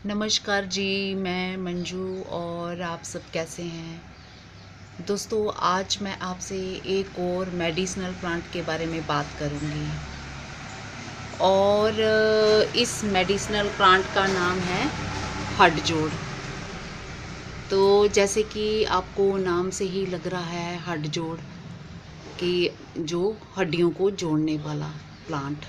नमस्कार जी, मैं मंजू और आप सब कैसे हैं। दोस्तों, आज मैं आपसे एक और मेडिसिनल प्लांट के बारे में बात करूंगी और इस मेडिसिनल प्लांट का नाम है हठजोड़। तो जैसे कि आपको नाम से ही लग रहा है हठजोड़ कि जो हड्डियों को जोड़ने वाला प्लांट।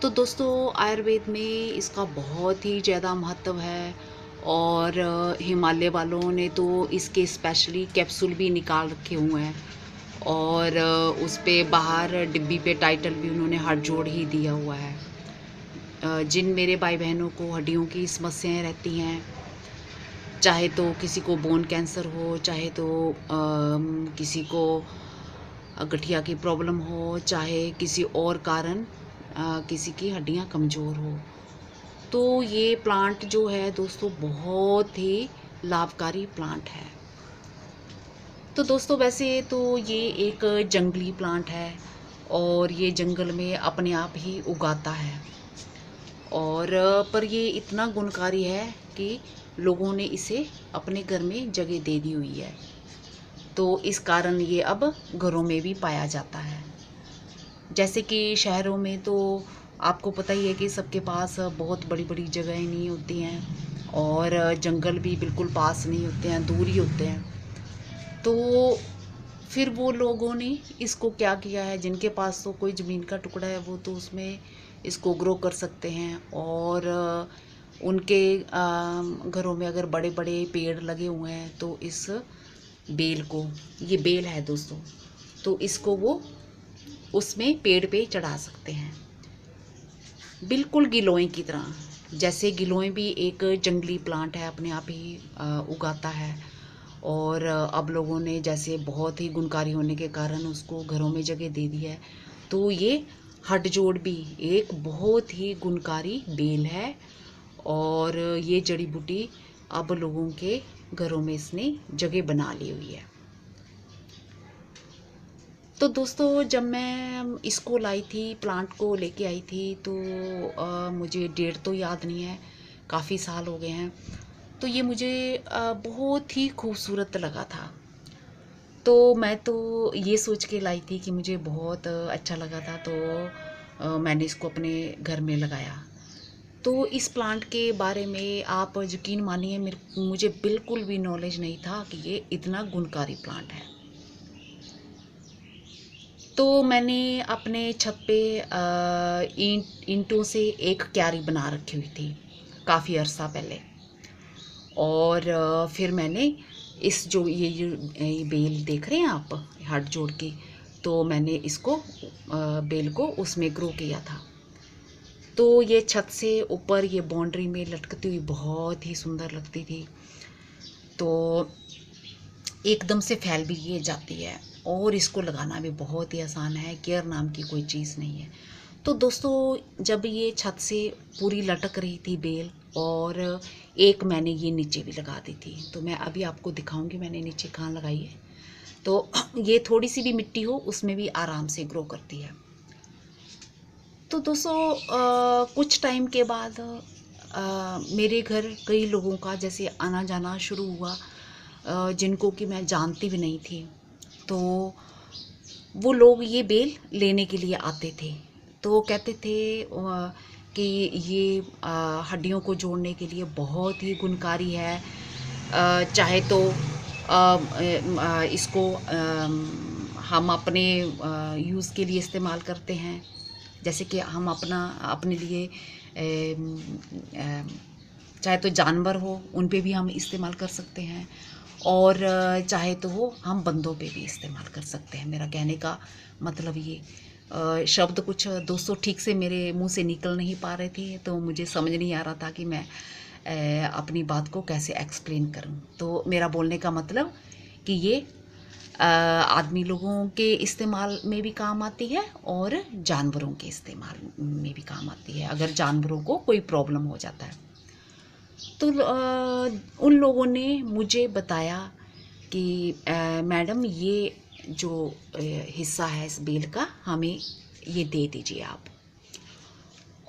तो दोस्तों, आयुर्वेद में इसका बहुत ही ज़्यादा महत्व है और हिमालय वालों ने तो इसके स्पेशली कैप्सूल भी निकाल रखे हुए हैं और उस पे बाहर डिब्बी पे टाइटल भी उन्होंने हठजोड़ ही दिया हुआ है। जिन मेरे भाई बहनों को हड्डियों की समस्याएं रहती हैं, चाहे तो किसी को बोन कैंसर हो, चाहे तो किसी को गठिया की प्रॉब्लम हो, चाहे किसी और कारण किसी की हड्डियां कमज़ोर हो, तो ये प्लांट जो है दोस्तों बहुत ही लाभकारी प्लांट है। तो दोस्तों, वैसे तो ये एक जंगली प्लांट है और ये जंगल में अपने आप ही उगाता है और पर ये इतना गुणकारी है कि लोगों ने इसे अपने घर में जगह दे दी हुई है। तो इस कारण ये अब घरों में भी पाया जाता है। जैसे कि शहरों में तो आपको पता ही है कि सबके पास बहुत बड़ी बड़ी जगहें नहीं होती हैं और जंगल भी बिल्कुल पास नहीं होते हैं, दूर ही होते हैं। तो फिर वो लोगों ने इसको क्या किया है, जिनके पास तो कोई ज़मीन का टुकड़ा है वो तो उसमें इसको ग्रो कर सकते हैं और उनके घरों में अगर बड़े बड़े पेड़ लगे हुए हैं तो इस बेल को, ये बेल है दोस्तों, तो इसको वो उसमें पेड़ पे चढ़ा सकते हैं, बिल्कुल गिलोय की तरह। जैसे गिलोय भी एक जंगली प्लांट है, अपने आप ही उगाता है और अब लोगों ने जैसे बहुत ही गुणकारी होने के कारण उसको घरों में जगह दे दी है। तो ये हठजोड़ भी एक बहुत ही गुणकारी बेल है और ये जड़ी बूटी अब लोगों के घरों में इसने जगह बना ली हुई है। तो दोस्तों, जब मैं इसको लाई थी, प्लांट को लेके आई थी, तो मुझे डेट तो याद नहीं है, काफ़ी साल हो गए हैं। तो ये मुझे बहुत ही खूबसूरत लगा था। तो मैं तो ये सोच के लाई थी कि मुझे बहुत अच्छा लगा था, तो मैंने इसको अपने घर में लगाया। तो इस प्लांट के बारे में आप यकीन मानिए, मुझे बिल्कुल भी नॉलेज नहीं था कि ये इतना गुणकारी प्लांट है। तो मैंने अपने छत पे ईंटों से एक क्यारी बना रखी हुई थी काफ़ी अरसा पहले और फिर मैंने इस जो ये बेल देख रहे हैं आप, हठजोड़ की, तो मैंने इसको बेल को उसमें ग्रो किया था। तो ये छत से ऊपर ये बाउंड्री में लटकती हुई बहुत ही सुंदर लगती थी। तो एकदम से फैल भी ये जाती है और इसको लगाना भी बहुत ही आसान है, केयर नाम की कोई चीज़ नहीं है। तो दोस्तों, जब ये छत से पूरी लटक रही थी बेल और एक मैंने ये नीचे भी लगा दी थी, तो मैं अभी आपको दिखाऊंगी मैंने नीचे कहाँ लगाई है। तो ये थोड़ी सी भी मिट्टी हो उसमें भी आराम से ग्रो करती है। तो दोस्तों, कुछ टाइम के बाद मेरे घर कई लोगों का जैसे आना जाना शुरू हुआ, जिनको कि मैं जानती भी नहीं थी। तो वो लोग ये बेल लेने के लिए आते थे। तो वो कहते थे कि ये हड्डियों को जोड़ने के लिए बहुत ही गुणकारी है। चाहे तो इसको हम अपने यूज़ के लिए इस्तेमाल करते हैं, जैसे कि हम अपने लिए चाहे तो जानवर हो उन पे भी हम इस्तेमाल कर सकते हैं और चाहे तो वो हम बंदों पे भी इस्तेमाल कर सकते हैं। मेरा कहने का मतलब ये शब्द कुछ दोस्तों ठीक से मेरे मुंह से निकल नहीं पा रहे थे, तो मुझे समझ नहीं आ रहा था कि मैं अपनी बात को कैसे एक्सप्लेन करूं। तो मेरा बोलने का मतलब कि ये आदमी लोगों के इस्तेमाल में भी काम आती है और जानवरों के इस्तेमाल में भी काम आती है, अगर जानवरों को कोई प्रॉब्लम हो जाता है। तो उन लोगों ने मुझे बताया कि मैडम, ये जो हिस्सा है इस बेल का, हमें ये दे दीजिए आप।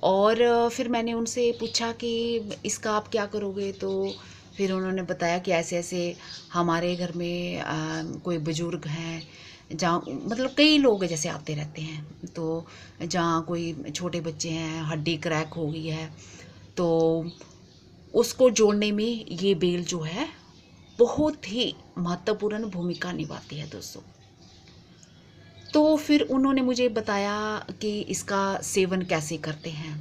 और फिर मैंने उनसे पूछा कि इसका आप क्या करोगे, तो फिर उन्होंने बताया कि ऐसे ऐसे हमारे घर में कोई बुज़ुर्ग हैं, जहाँ मतलब कई लोग जैसे आते रहते हैं, तो जहाँ कोई छोटे बच्चे हैं, हड्डी क्रैक हो गई है, तो उसको जोड़ने में ये बेल जो है बहुत ही महत्वपूर्ण भूमिका निभाती है दोस्तों। तो फिर उन्होंने मुझे बताया कि इसका सेवन कैसे करते हैं।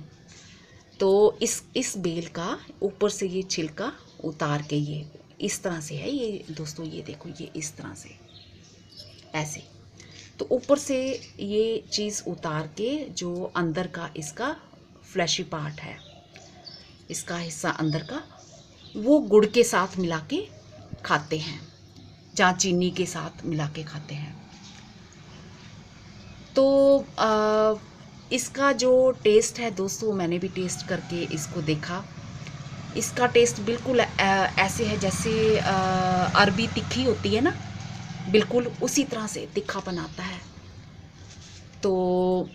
तो इस बेल का ऊपर से ये छिलका उतार के, ये इस तरह से है ये दोस्तों, ये देखो, ये इस तरह से ऐसे, तो ऊपर से ये चीज़ उतार के जो अंदर का इसका फ्लैशी पार्ट है, इसका हिस्सा अंदर का, वो गुड़ के साथ मिला के खाते हैं, जहाँ चीनी के साथ मिला के खाते हैं। तो इसका जो टेस्ट है दोस्तों, मैंने भी टेस्ट करके इसको देखा। इसका टेस्ट बिल्कुल ऐसे है जैसे अरबी तिखी होती है ना, बिल्कुल उसी तरह से तीखापन आता है। तो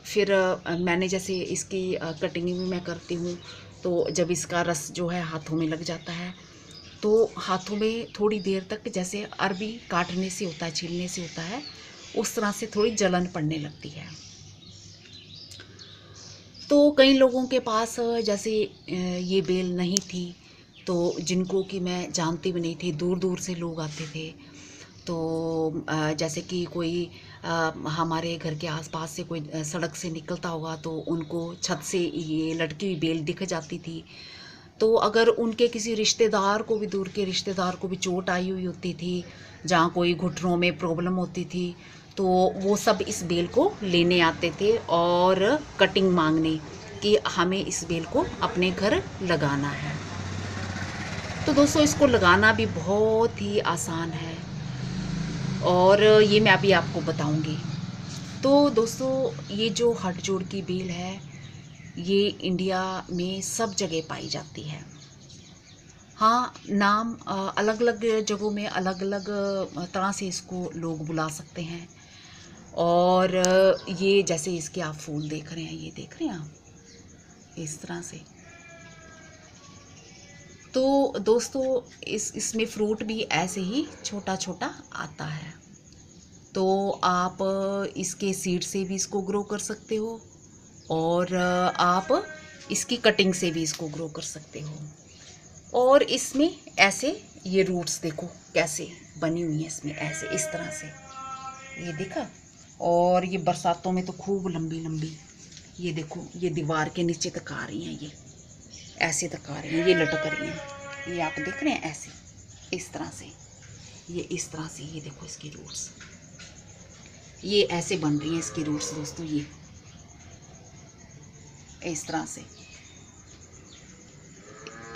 फिर मैंने जैसे इसकी कटिंग भी मैं करती हूँ, तो जब इसका रस जो है हाथों में लग जाता है, तो हाथों में थोड़ी देर तक जैसे अरबी काटने से होता है, छीलने से होता है, उस तरह से थोड़ी जलन पड़ने लगती है। तो कई लोगों के पास जैसे ये बेल नहीं थी, तो जिनको कि मैं जानती भी नहीं थी, दूर दूर से लोग आते थे। तो जैसे कि कोई हमारे घर के आसपास से कोई सड़क से निकलता होगा, तो उनको छत से ये लटकी हुई बेल दिख जाती थी। तो अगर उनके किसी रिश्तेदार को भी, दूर के रिश्तेदार को भी चोट आई हुई होती थी, जहाँ कोई घुटनों में प्रॉब्लम होती थी, तो वो सब इस बेल को लेने आते थे और कटिंग मांगने कि हमें इस बेल को अपने घर लगाना है। तो दोस्तों इसको लगाना भी बहुत ही आसान है, और ये मैं अभी आपको बताऊंगी। तो दोस्तों ये जो हठजोड़ की बेल है, ये इंडिया में सब जगह पाई जाती है। हाँ, नाम अलग अलग जगहों में अलग अलग तरह से इसको लोग बुला सकते हैं। और ये जैसे इसके आप फूल देख रहे हैं, ये देख रहे हैं आप, इस तरह से। तो दोस्तों इसमें फ्रूट भी ऐसे ही छोटा छोटा आता है। तो आप इसके सीड से भी इसको ग्रो कर सकते हो, और आप इसकी कटिंग से भी इसको ग्रो कर सकते हो। और इसमें ऐसे ये रूट्स देखो कैसे बनी हुई हैं इसमें, ऐसे इस तरह से, ये देखा। और ये बरसातों में तो खूब लंबी लंबी, ये देखो, ये दीवार के नीचे तक आ रही हैं, ये ऐसे तक आ रही हैं, ये लटक रही हैं, ये आप देख रहे हैं ऐसे, इस तरह से, ये इस तरह से, ये देखो इसकी रूट्स, ये ऐसे बन रही हैं इसकी रूट्स दोस्तों, ये इस तरह से,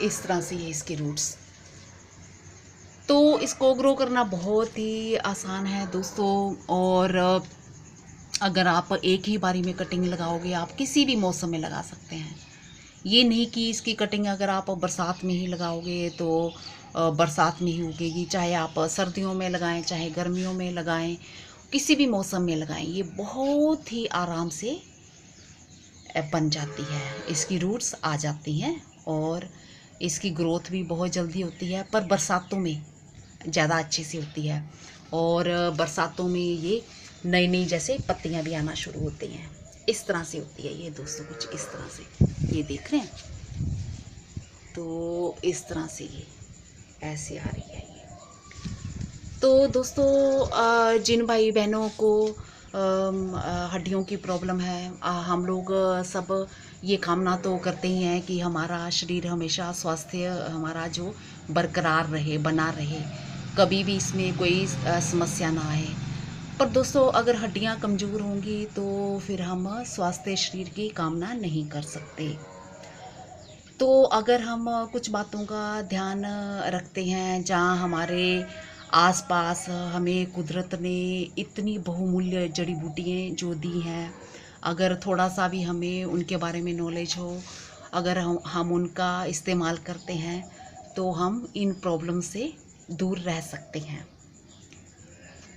इस तरह से ये इसके रूट्स। तो इसको ग्रो करना बहुत ही आसान है दोस्तों। और अगर आप एक ही बारी में कटिंग लगाओगे, आप किसी भी मौसम में लगा सकते हैं। ये नहीं कि इसकी कटिंग अगर आप बरसात में ही लगाओगे तो बरसात में ही उगेगी। चाहे आप सर्दियों में लगाएं, चाहे गर्मियों में लगाएं, किसी भी मौसम में लगाएं, ये बहुत ही आराम से बन जाती है। इसकी रूट्स आ जाती हैं और इसकी ग्रोथ भी बहुत जल्दी होती है, पर बरसातों में ज़्यादा अच्छे से होती है। और बरसातों में ये नई नई जैसे पत्तियां भी आना शुरू होती हैं, इस तरह से होती है ये दोस्तों, कुछ इस तरह से, ये देख रहे हैं। तो इस तरह से ये ऐसे आ रही है ये। तो दोस्तों जिन भाई बहनों को हड्डियों की प्रॉब्लम है, हम लोग सब ये कामना तो करते ही हैं कि हमारा शरीर हमेशा स्वास्थ्य हमारा जो बरकरार रहे, बना रहे, कभी भी इसमें कोई समस्या ना आए। पर दोस्तों अगर हड्डियां कमज़ोर होंगी तो फिर हम स्वास्थ्य शरीर की कामना नहीं कर सकते। तो अगर हम कुछ बातों का ध्यान रखते हैं, जहाँ हमारे आसपास हमें कुदरत ने इतनी बहुमूल्य जड़ी बूटियाँ जो दी हैं, अगर थोड़ा सा भी हमें उनके बारे में नॉलेज हो, अगर हम उनका इस्तेमाल करते हैं, तो हम इन प्रॉब्लम से दूर रह सकते हैं।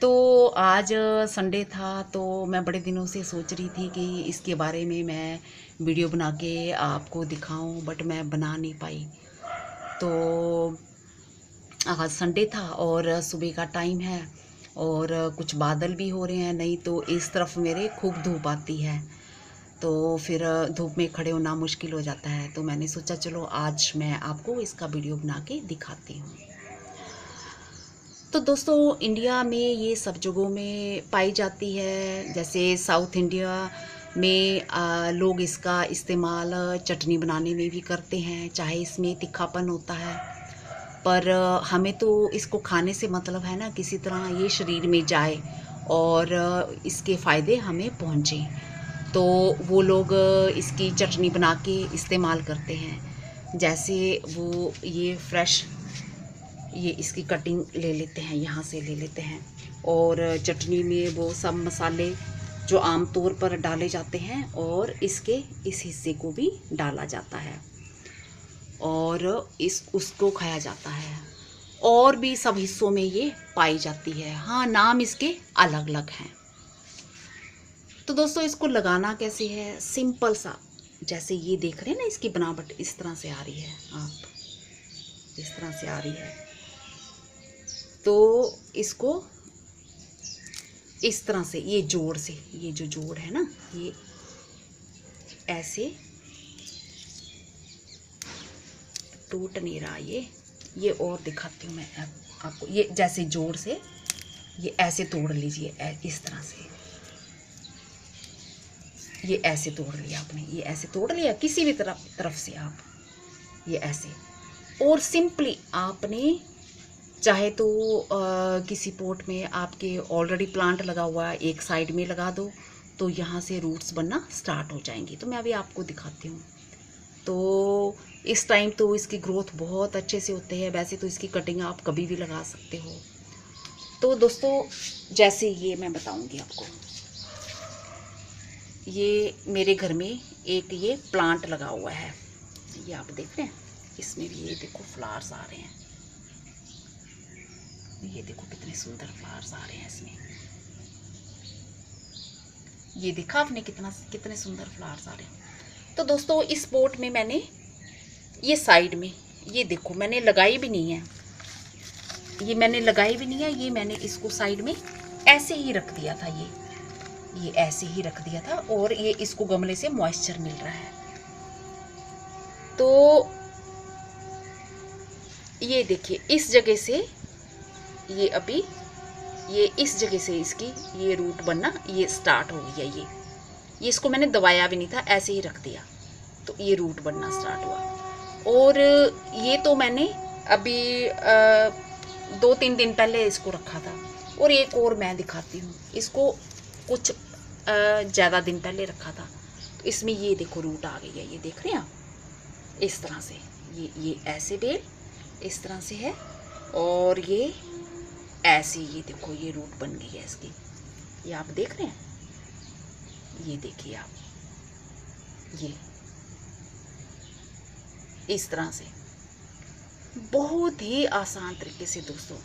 तो आज संडे था, तो मैं बड़े दिनों से सोच रही थी कि इसके बारे में मैं वीडियो बना के आपको दिखाऊं, बट मैं बना नहीं पाई। तो आज संडे था और सुबह का टाइम है और कुछ बादल भी हो रहे हैं, नहीं तो इस तरफ मेरे खूब धूप आती है, तो फिर धूप में खड़े होना मुश्किल हो जाता है। तो मैंने सोचा चलो आज मैं आपको इसका वीडियो बना के दिखाती हूँ। तो दोस्तों, इंडिया में ये सब जगहों में पाई जाती है। जैसे साउथ इंडिया में लोग इसका इस्तेमाल चटनी बनाने में भी करते हैं, चाहे इसमें तीखापन होता है। पर हमें तो इसको खाने से मतलब है ना, किसी तरह ये शरीर में जाए और इसके फ़ायदे हमें पहुँचे। तो वो लोग इसकी चटनी बना के इस्तेमाल करते हैं। जैसे वो ये फ्रेश, ये इसकी कटिंग ले लेते हैं, यहाँ से ले लेते हैं, और चटनी में वो सब मसाले जो आम तौर पर डाले जाते हैं और इसके इस हिस्से को भी डाला जाता है और उसको खाया जाता है। और भी सब हिस्सों में ये पाई जाती है। हाँ, नाम इसके अलग अलग हैं। तो दोस्तों, इसको लगाना कैसे है, सिंपल सा। जैसे ये देख रहे हैं ना, इसकी बनावट इस तरह से आ रही है, आप इस तरह से आ रही है। तो इसको इस तरह से, ये जोड़ से, ये जो जोड़ है ना, ये ऐसे टूट नहीं रहा। ये और दिखाती हूँ मैं आपको। ये जैसे जोड़ से ये ऐसे तोड़ लीजिए, इस तरह से। ये ऐसे तोड़ लिया आपने, ये ऐसे तोड़ लिया किसी भी तरफ से आप, ये ऐसे। और सिंपली आपने चाहे तो किसी पोट में आपके ऑलरेडी प्लांट लगा हुआ है, एक साइड में लगा दो, तो यहाँ से रूट्स बनना स्टार्ट हो जाएंगी। तो मैं अभी आपको दिखाती हूँ। तो इस टाइम तो इसकी ग्रोथ बहुत अच्छे से होते हैं। वैसे तो इसकी कटिंग आप कभी भी लगा सकते हो। तो दोस्तों, जैसे ये मैं बताऊँगी आपको, ये मेरे घर में एक ये प्लांट लगा हुआ है, ये आप देख रहे हैं। इसमें भी ये देखो फ्लावर्स आ रहे हैं, ये देखो कितने सुंदर फ्लावर्स आ रहे हैं इसमें। ये देखा आपने कितने सुंदर फ्लावर्स आ रहे हैं। तो दोस्तों, इस पोट में मैंने ये साइड में, ये देखो मैंने लगाई भी नहीं है, ये मैंने लगाई भी नहीं है, ये मैंने इसको साइड में ऐसे ही रख दिया था। ये ऐसे ही रख दिया था और ये इसको गमले से मॉइस्चर मिल रहा है। तो ये देखिए, इस जगह से ये अभी ये इस जगह से इसकी ये रूट बनना ये स्टार्ट हो गया। ये इसको मैंने दबाया भी नहीं था, ऐसे ही रख दिया, तो ये रूट बनना स्टार्ट हुआ। और ये तो मैंने अभी 2-3 दिन पहले इसको रखा था। और एक और मैं दिखाती हूँ, इसको कुछ ज़्यादा दिन पहले रखा था। तो इसमें ये देखो रूट आ गई है, ये देख रहे हैं आप, इस तरह से। ये ऐसे बेल इस तरह से है और ये ऐसे, ये देखो ये रूट बन गई है इसकी, ये आप देख रहे हैं। ये देखिए आप, ये इस तरह से बहुत ही आसान तरीके से दोस्तों,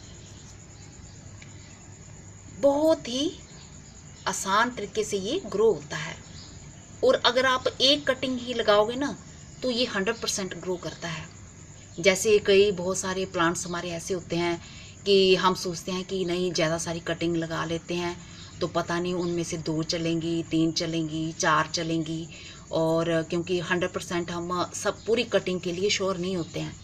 बहुत ही आसान तरीके से ये ग्रो होता है। और अगर आप एक कटिंग ही लगाओगे ना, तो ये 100% ग्रो करता है। जैसे कई बहुत सारे प्लांट्स हमारे ऐसे होते हैं कि हम सोचते हैं कि नहीं, ज़्यादा सारी कटिंग लगा लेते हैं तो पता नहीं उनमें से 2 चलेंगी, 3 चलेंगी, 4 चलेंगी। और क्योंकि 100% हम सब पूरी कटिंग के लिए श्योर नहीं होते हैं,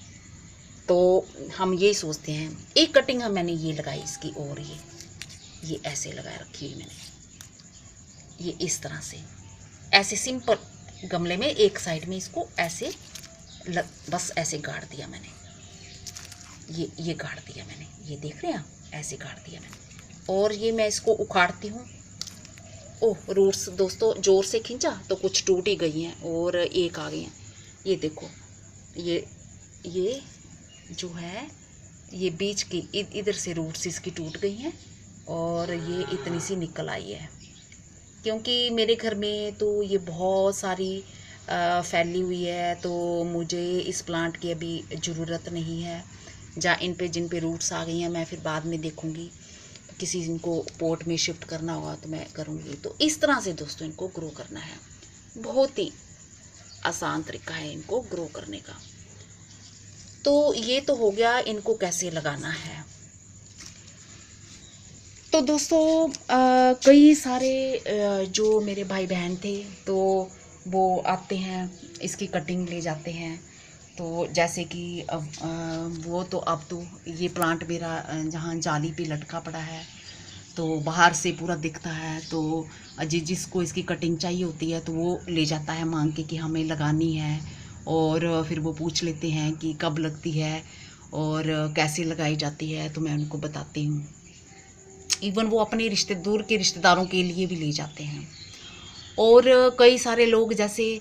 तो हम यही सोचते हैं। एक कटिंग मैंने ये लगाई इसकी, और ये ऐसे लगा रखी हुई मैंने, ये इस तरह से ऐसे सिंपल गमले में एक साइड में इसको ऐसे बस ऐसे गाड़ दिया मैंने, ये गाड़ दिया मैंने, ये देख रहे हैं आप, ऐसे गाड़ दिया मैंने। और ये मैं इसको उखाड़ती हूँ। ओह, रूट्स दोस्तों ज़ोर से खींचा तो कुछ टूट ही गई हैं और एक आ गई हैं। ये देखो, ये जो है, ये बीच की इधर से रूट्स इसकी टूट गई हैं और ये इतनी सी निकल आई है। क्योंकि मेरे घर में तो ये बहुत सारी फैली हुई है, तो मुझे इस प्लांट की अभी ज़रूरत नहीं है। इन पे जिन पे रूट्स आ गई हैं मैं फिर बाद में देखूंगी। किसी इनको पोट में शिफ्ट करना होगा तो मैं करूँगी। तो इस तरह से दोस्तों इनको ग्रो करना है। बहुत ही आसान तरीका है इनको ग्रो करने का। तो ये तो हो गया इनको कैसे लगाना है। तो दोस्तों कई सारे जो मेरे भाई बहन थे तो वो आते हैं, इसकी कटिंग ले जाते हैं। तो जैसे कि अब वो तो अब तो ये प्लांट मेरा जहाँ जाली पे लटका पड़ा है तो बाहर से पूरा दिखता है। तो जिसको इसकी कटिंग चाहिए होती है तो वो ले जाता है मांग के कि हमें लगानी है, और फिर वो पूछ लेते हैं कि कब लगती है और कैसे लगाई जाती है, तो मैं उनको बताती हूँ। इवन वो अपने दूर के रिश्तेदारों के लिए भी ले जाते हैं। और कई सारे लोग जैसे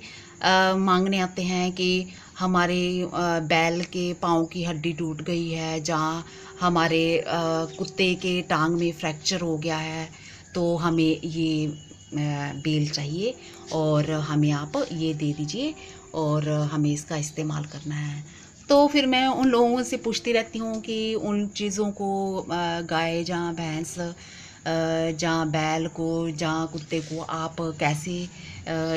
मांगने आते हैं कि हमारे बैल के पाँव की हड्डी टूट गई है, जहाँ हमारे कुत्ते के टांग में फ्रैक्चर हो गया है, तो हमें ये बेल चाहिए और हमें आप ये दे दीजिए और हमें इसका इस्तेमाल करना है। तो फिर मैं उन लोगों से पूछती रहती हूँ कि उन चीज़ों को गाय या भैंस या बैल को या कुत्ते को आप कैसे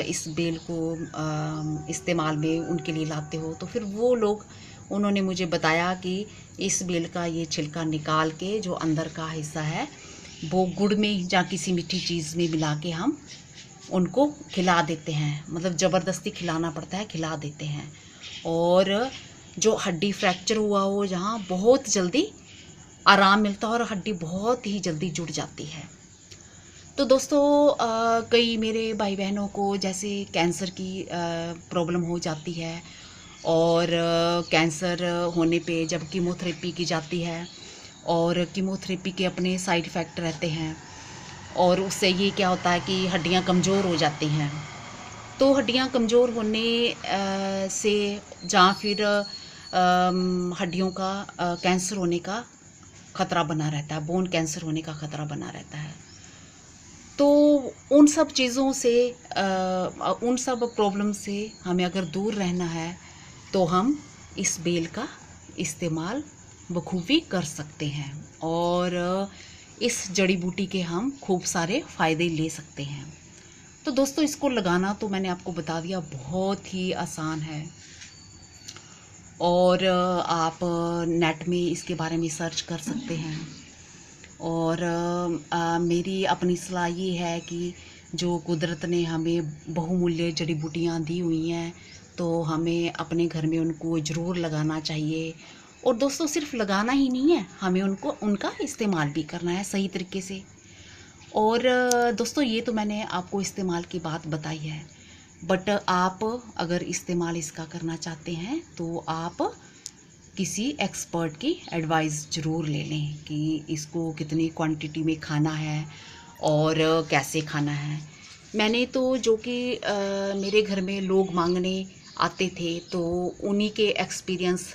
इस बेल को इस्तेमाल में उनके लिए लाते हो। तो फिर वो लोग उन्होंने मुझे बताया कि इस बेल का ये छिलका निकाल के जो अंदर का हिस्सा है वो गुड़ में या किसी मीठी चीज़ में मिला के हम उनको खिला देते हैं। मतलब ज़बरदस्ती खिलाना पड़ता है, खिला देते हैं। और जो हड्डी फ्रैक्चर हुआ हो जहाँ बहुत जल्दी आराम मिलता है और हड्डी बहुत ही जल्दी जुड़ जाती है। तो दोस्तों कई मेरे भाई बहनों को जैसे कैंसर की प्रॉब्लम हो जाती है, और कैंसर होने पे जब कीमोथेरेपी की जाती है और कीमोथेरेपी के अपने साइड इफ़ेक्ट रहते हैं, और उससे ये क्या होता है कि हड्डियाँ कमज़ोर हो जाती हैं। तो हड्डियाँ कमज़ोर होने से या फिर हड्डियों का कैंसर होने का ख़तरा बना रहता है, बोन कैंसर होने का ख़तरा बना रहता है। तो उन सब चीज़ों से उन सब प्रॉब्लम से हमें अगर दूर रहना है तो हम इस बेल का इस्तेमाल बखूबी कर सकते हैं, और इस जड़ी बूटी के हम खूब सारे फ़ायदे ले सकते हैं। तो दोस्तों इसको लगाना तो मैंने आपको बता दिया, बहुत ही आसान है। और आप नेट में इसके बारे में सर्च कर सकते हैं। और मेरी अपनी सलाह ये है कि जो कुदरत ने हमें बहुमूल्य जड़ी बूटियाँ दी हुई हैं तो हमें अपने घर में उनको ज़रूर लगाना चाहिए। और दोस्तों सिर्फ लगाना ही नहीं है, हमें उनका इस्तेमाल भी करना है सही तरीके से। और दोस्तों ये तो मैंने आपको इस्तेमाल की बात बताई है, बट आप अगर इस्तेमाल इसका करना चाहते हैं तो आप किसी एक्सपर्ट की एडवाइस ज़रूर ले लें कि इसको कितनी क्वांटिटी में खाना है और कैसे खाना है। मैंने तो जो कि मेरे घर में लोग मांगने आते थे तो उन्हीं के एक्सपीरियंस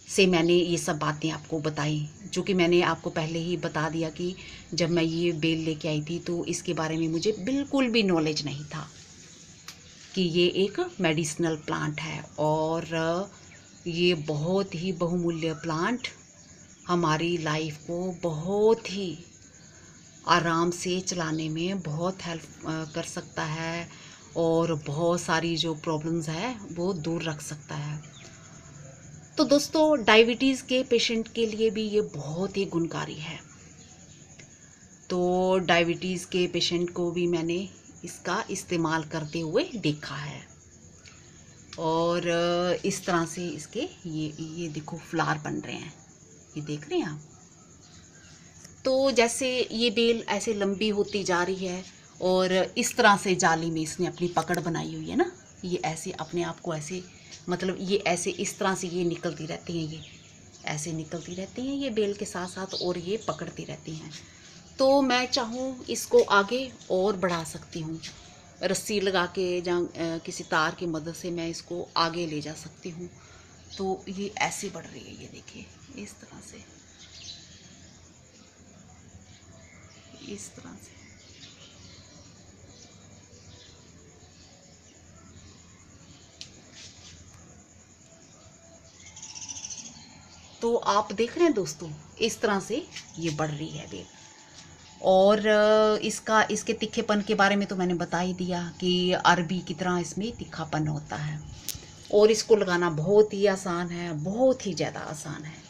से मैंने ये सब बातें आपको बताई, जो कि मैंने आपको पहले ही बता दिया कि जब मैं ये बेल लेके आई थी तो इसके बारे में मुझे बिल्कुल भी नॉलेज नहीं था कि ये एक मेडिसिनल प्लांट है। और ये बहुत ही बहुमूल्य प्लांट हमारी लाइफ को बहुत ही आराम से चलाने में बहुत हेल्प कर सकता है, और बहुत सारी जो प्रॉब्लम्स है वो दूर रख सकता है। तो दोस्तों डायबिटीज़ के पेशेंट के लिए भी ये बहुत ही गुणकारी है। तो डायबिटीज़ के पेशेंट को भी मैंने इसका इस्तेमाल करते हुए देखा है। और इस तरह से इसके ये देखो फ्लावर बन रहे हैं, ये देख रहे हैं आप। तो जैसे ये बेल ऐसे लंबी होती जा रही है और इस तरह से जाली में इसने अपनी पकड़ बनाई हुई है ना, ये ऐसे अपने आप को ऐसे, मतलब ये ऐसे इस तरह से ये निकलती रहती हैं, ये ऐसे निकलती रहती हैं ये बेल के साथ साथ, और ये पकड़ती रहती हैं। तो मैं चाहूँ इसको आगे और बढ़ा सकती हूँ, रस्सी लगा के या किसी तार की मदद से मैं इसको आगे ले जा सकती हूँ। तो ये ऐसे बढ़ रही है, ये देखिए इस तरह से, इस तरह से। तो आप देख रहे हैं दोस्तों, इस तरह से ये बढ़ रही है बेल। और इसके तीखेपन के बारे में तो मैंने बता ही दिया कि अरबी की तरह इसमें तीखापन होता है। और इसको लगाना बहुत ही आसान है, बहुत ही ज़्यादा आसान है।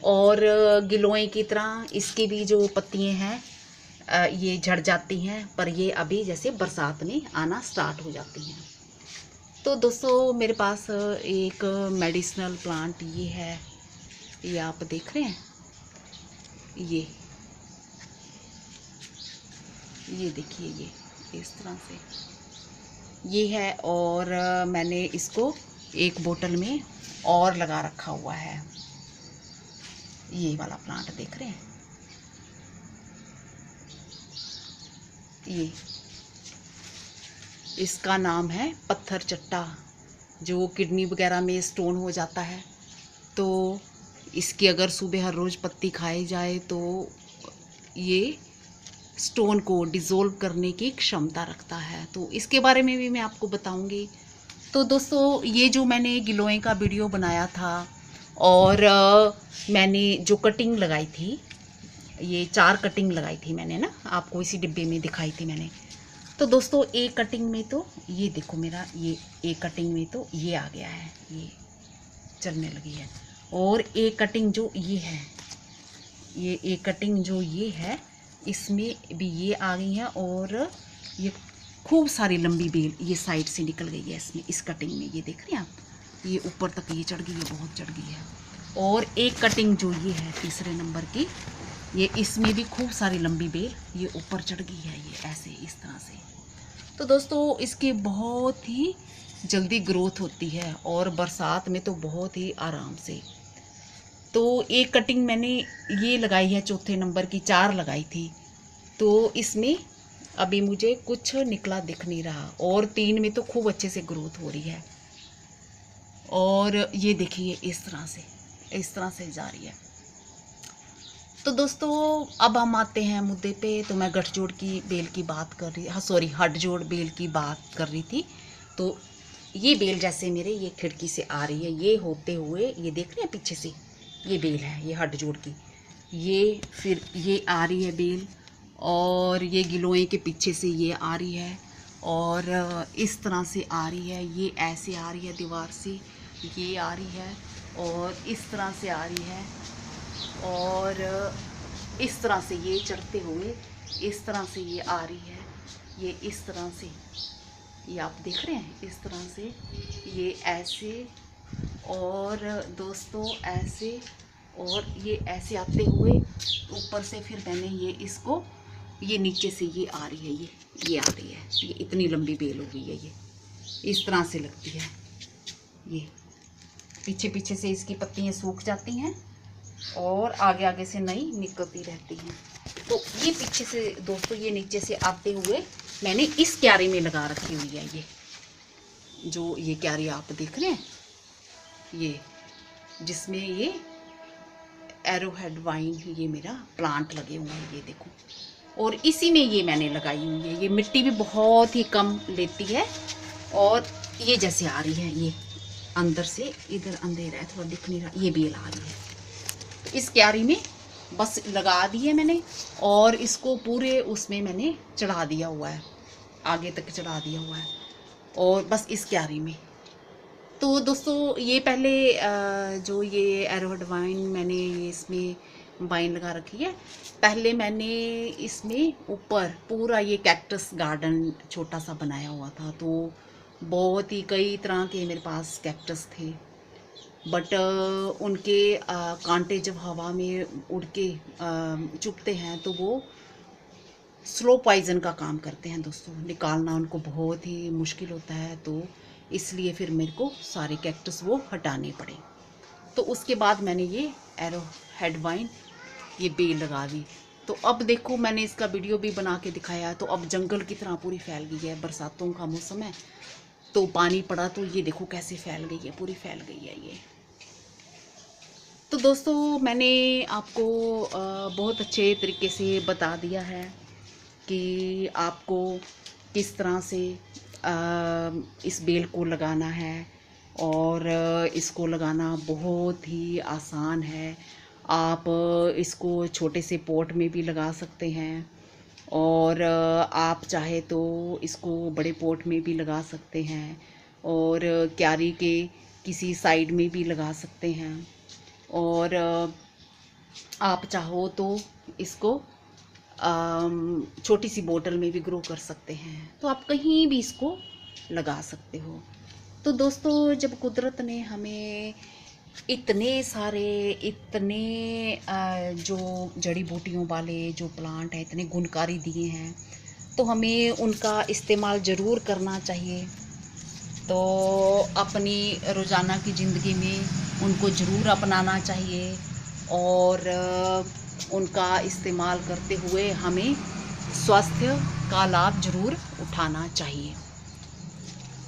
और गिलोय की तरह इसकी भी जो पत्तियाँ हैं ये झड़ जाती हैं, पर ये अभी जैसे बरसात में आना स्टार्ट हो जाती हैं। तो दोस्तों मेरे पास एक मेडिसिनल प्लांट ये है, ये आप देख रहे हैं, ये देखिए, ये इस तरह से ये है। और मैंने इसको एक बोतल में और लगा रखा हुआ है। ये वाला प्लांट देख रहे हैं, ये इसका नाम है पत्थर चट्टा। जो किडनी वगैरह में स्टोन हो जाता है तो इसकी अगर सुबह हर रोज़ पत्ती खाई जाए तो ये स्टोन को डिज़ोल्व करने की क्षमता रखता है। तो इसके बारे में भी मैं आपको बताऊंगी। तो दोस्तों ये जो मैंने गिलोय का वीडियो बनाया था और मैंने जो कटिंग लगाई थी, ये 4 कटिंग लगाई थी मैंने ना, आपको इसी डिब्बे में दिखाई थी मैंने। तो दोस्तों एक कटिंग में तो ये देखो मेरा, ये एक कटिंग में तो ये आ गया है, ये चलने लगी है। और एक कटिंग जो ये है, ये एक कटिंग जो ये है, इसमें भी ये आ गई है। और ये खूब सारी लंबी बेल ये साइड से निकल गई है इसमें, इस कटिंग में, ये देख रहे हैं आप, ये ऊपर तक ये चढ़ गई है, बहुत चढ़ गई है। और एक कटिंग जो ये है तीसरे नंबर की, ये इसमें भी खूब सारी लंबी बेल ये ऊपर चढ़ गई है, ये ऐसे इस तरह से। तो दोस्तों इसकी बहुत ही जल्दी ग्रोथ होती है और बरसात में तो बहुत ही आराम से। तो एक कटिंग मैंने ये लगाई है चौथे नंबर की, 4 लगाई थी, तो इसमें अभी मुझे कुछ निकला दिख नहीं रहा। और 3 में तो खूब अच्छे से ग्रोथ हो रही है। और ये देखिए इस तरह से जा रही है। तो दोस्तों अब हम आते हैं मुद्दे पे। तो मैं गठजोड़ की बेल की बात कर रही, हाँ सॉरी, हठजोड़ बेल की बात कर रही थी। तो ये बेल जैसे मेरे ये खिड़की से आ रही है, ये होते हुए ये देख रहे हैं पीछे से, ये बेल है, ये हठजोड़ की, ये फिर ये आ रही है बेल, और ये गिलोय के पीछे से ये आ रही है, और इस तरह से आ रही है, ये ऐसे आ रही है दीवार से, ये आ रही है, और इस तरह से आ रही है, और इस तरह से ये चढ़ते हुए इस तरह से ये आ रही है, ये इस तरह से, ये आप देख रहे हैं, इस तरह से ये ऐसे, और दोस्तों ऐसे, और ये ऐसे आते हुए ऊपर से फिर मैंने ये इसको, ये नीचे से ये आ रही है, ये आ रही है, ये इतनी लंबी बेल हो गई है, ये इस तरह से लगती है। ये पीछे पीछे से इसकी पत्तियाँ सूख जाती हैं और आगे आगे से नई निकलती रहती हैं। तो ये पीछे से दोस्तों ये नीचे से आते हुए मैंने इस क्यारी में लगा रखी हुई है। ये जो ये क्यारी आप देख रहे हैं, ये जिसमें ये एरोहेड वाइन, ये मेरा प्लांट लगे हुए हैं, ये देखो। और इसी में ये मैंने लगाई हुई है। ये मिट्टी भी बहुत ही कम लेती है, और ये जैसे आ रही है, ये अंदर से, इधर अंधेरा है थोड़ा दिख नहीं रहा, ये बेल आ रही है। तो इस क्यारी में बस लगा दी है मैंने, और इसको पूरे उसमें मैंने चढ़ा दिया हुआ है, आगे तक चढ़ा दिया हुआ है, और बस इस क्यारी में। तो दोस्तों ये पहले जो ये एरोहेड वाइन मैंने ये इसमें वाइन लगा रखी है, पहले मैंने इसमें ऊपर पूरा ये कैक्टस गार्डन छोटा सा बनाया हुआ था। तो बहुत ही कई तरह के मेरे पास कैक्टस थे, बट उनके कांटे जब हवा में उड़ के चुभते हैं तो वो स्लो पॉइजन का काम करते हैं दोस्तों, निकालना उनको बहुत ही मुश्किल होता है। तो इसलिए फिर मेरे को सारे कैक्टस वो हटाने पड़े। तो उसके बाद मैंने ये एरोहेड वाइन ये बेल लगा दी। तो अब देखो मैंने इसका वीडियो भी बना के दिखाया, तो अब जंगल की तरह पूरी फैल गई है। बरसातों का मौसम है तो पानी पड़ा तो ये देखो कैसे फैल गई है, पूरी फैल गई है ये। तो दोस्तों मैंने आपको बहुत अच्छे तरीके से बता दिया है कि आपको किस तरह से इस बेल को लगाना है, और इसको लगाना बहुत ही आसान है। आप इसको छोटे से पॉट में भी लगा सकते हैं, और आप चाहे तो इसको बड़े पॉट में भी लगा सकते हैं, और क्यारी के किसी साइड में भी लगा सकते हैं, और आप चाहो तो इसको छोटी सी बोतल में भी ग्रो कर सकते हैं। तो आप कहीं भी इसको लगा सकते हो। तो दोस्तों, जब कुदरत ने हमें इतने सारे, इतने जो जड़ी बूटियों वाले जो प्लांट हैं, इतने गुणकारी दिए हैं, तो हमें उनका इस्तेमाल ज़रूर करना चाहिए। तो अपनी रोज़ाना की ज़िंदगी में उनको ज़रूर अपनाना चाहिए, और उनका इस्तेमाल करते हुए हमें स्वास्थ्य का लाभ ज़रूर उठाना चाहिए।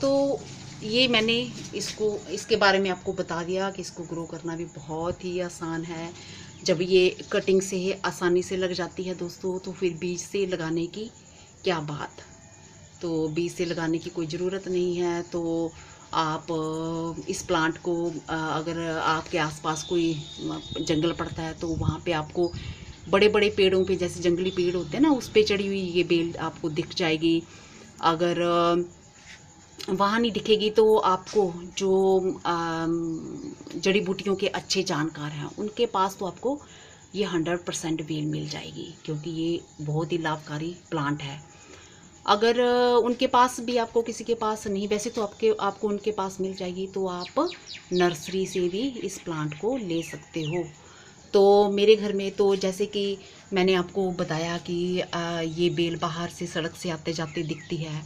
तो ये मैंने इसके बारे में आपको बता दिया कि इसको ग्रो करना भी बहुत ही आसान है। जब ये कटिंग से ही आसानी से लग जाती है दोस्तों, तो फिर बीज से लगाने की क्या बात। तो बीज से लगाने की कोई ज़रूरत नहीं है। तो आप इस प्लांट को अगर आपके आसपास कोई जंगल पड़ता है, तो वहाँ पे आपको बड़े बड़े पेड़ों पे, जैसे जंगली पेड़ होते हैं ना, उस पे चढ़ी हुई ये बेल आपको दिख जाएगी। अगर वहाँ नहीं दिखेगी तो आपको जो जड़ी बूटियों के अच्छे जानकार हैं, उनके पास तो आपको ये 100% बेल मिल जाएगी, क्योंकि ये बहुत ही लाभकारी प्लांट है। अगर उनके पास भी, आपको किसी के पास नहीं, वैसे तो आपको उनके पास मिल जाएगी, तो आप नर्सरी से भी इस प्लांट को ले सकते हो। तो मेरे घर में तो, जैसे कि मैंने आपको बताया कि ये बेल बाहर से सड़क से आते जाते दिखती है।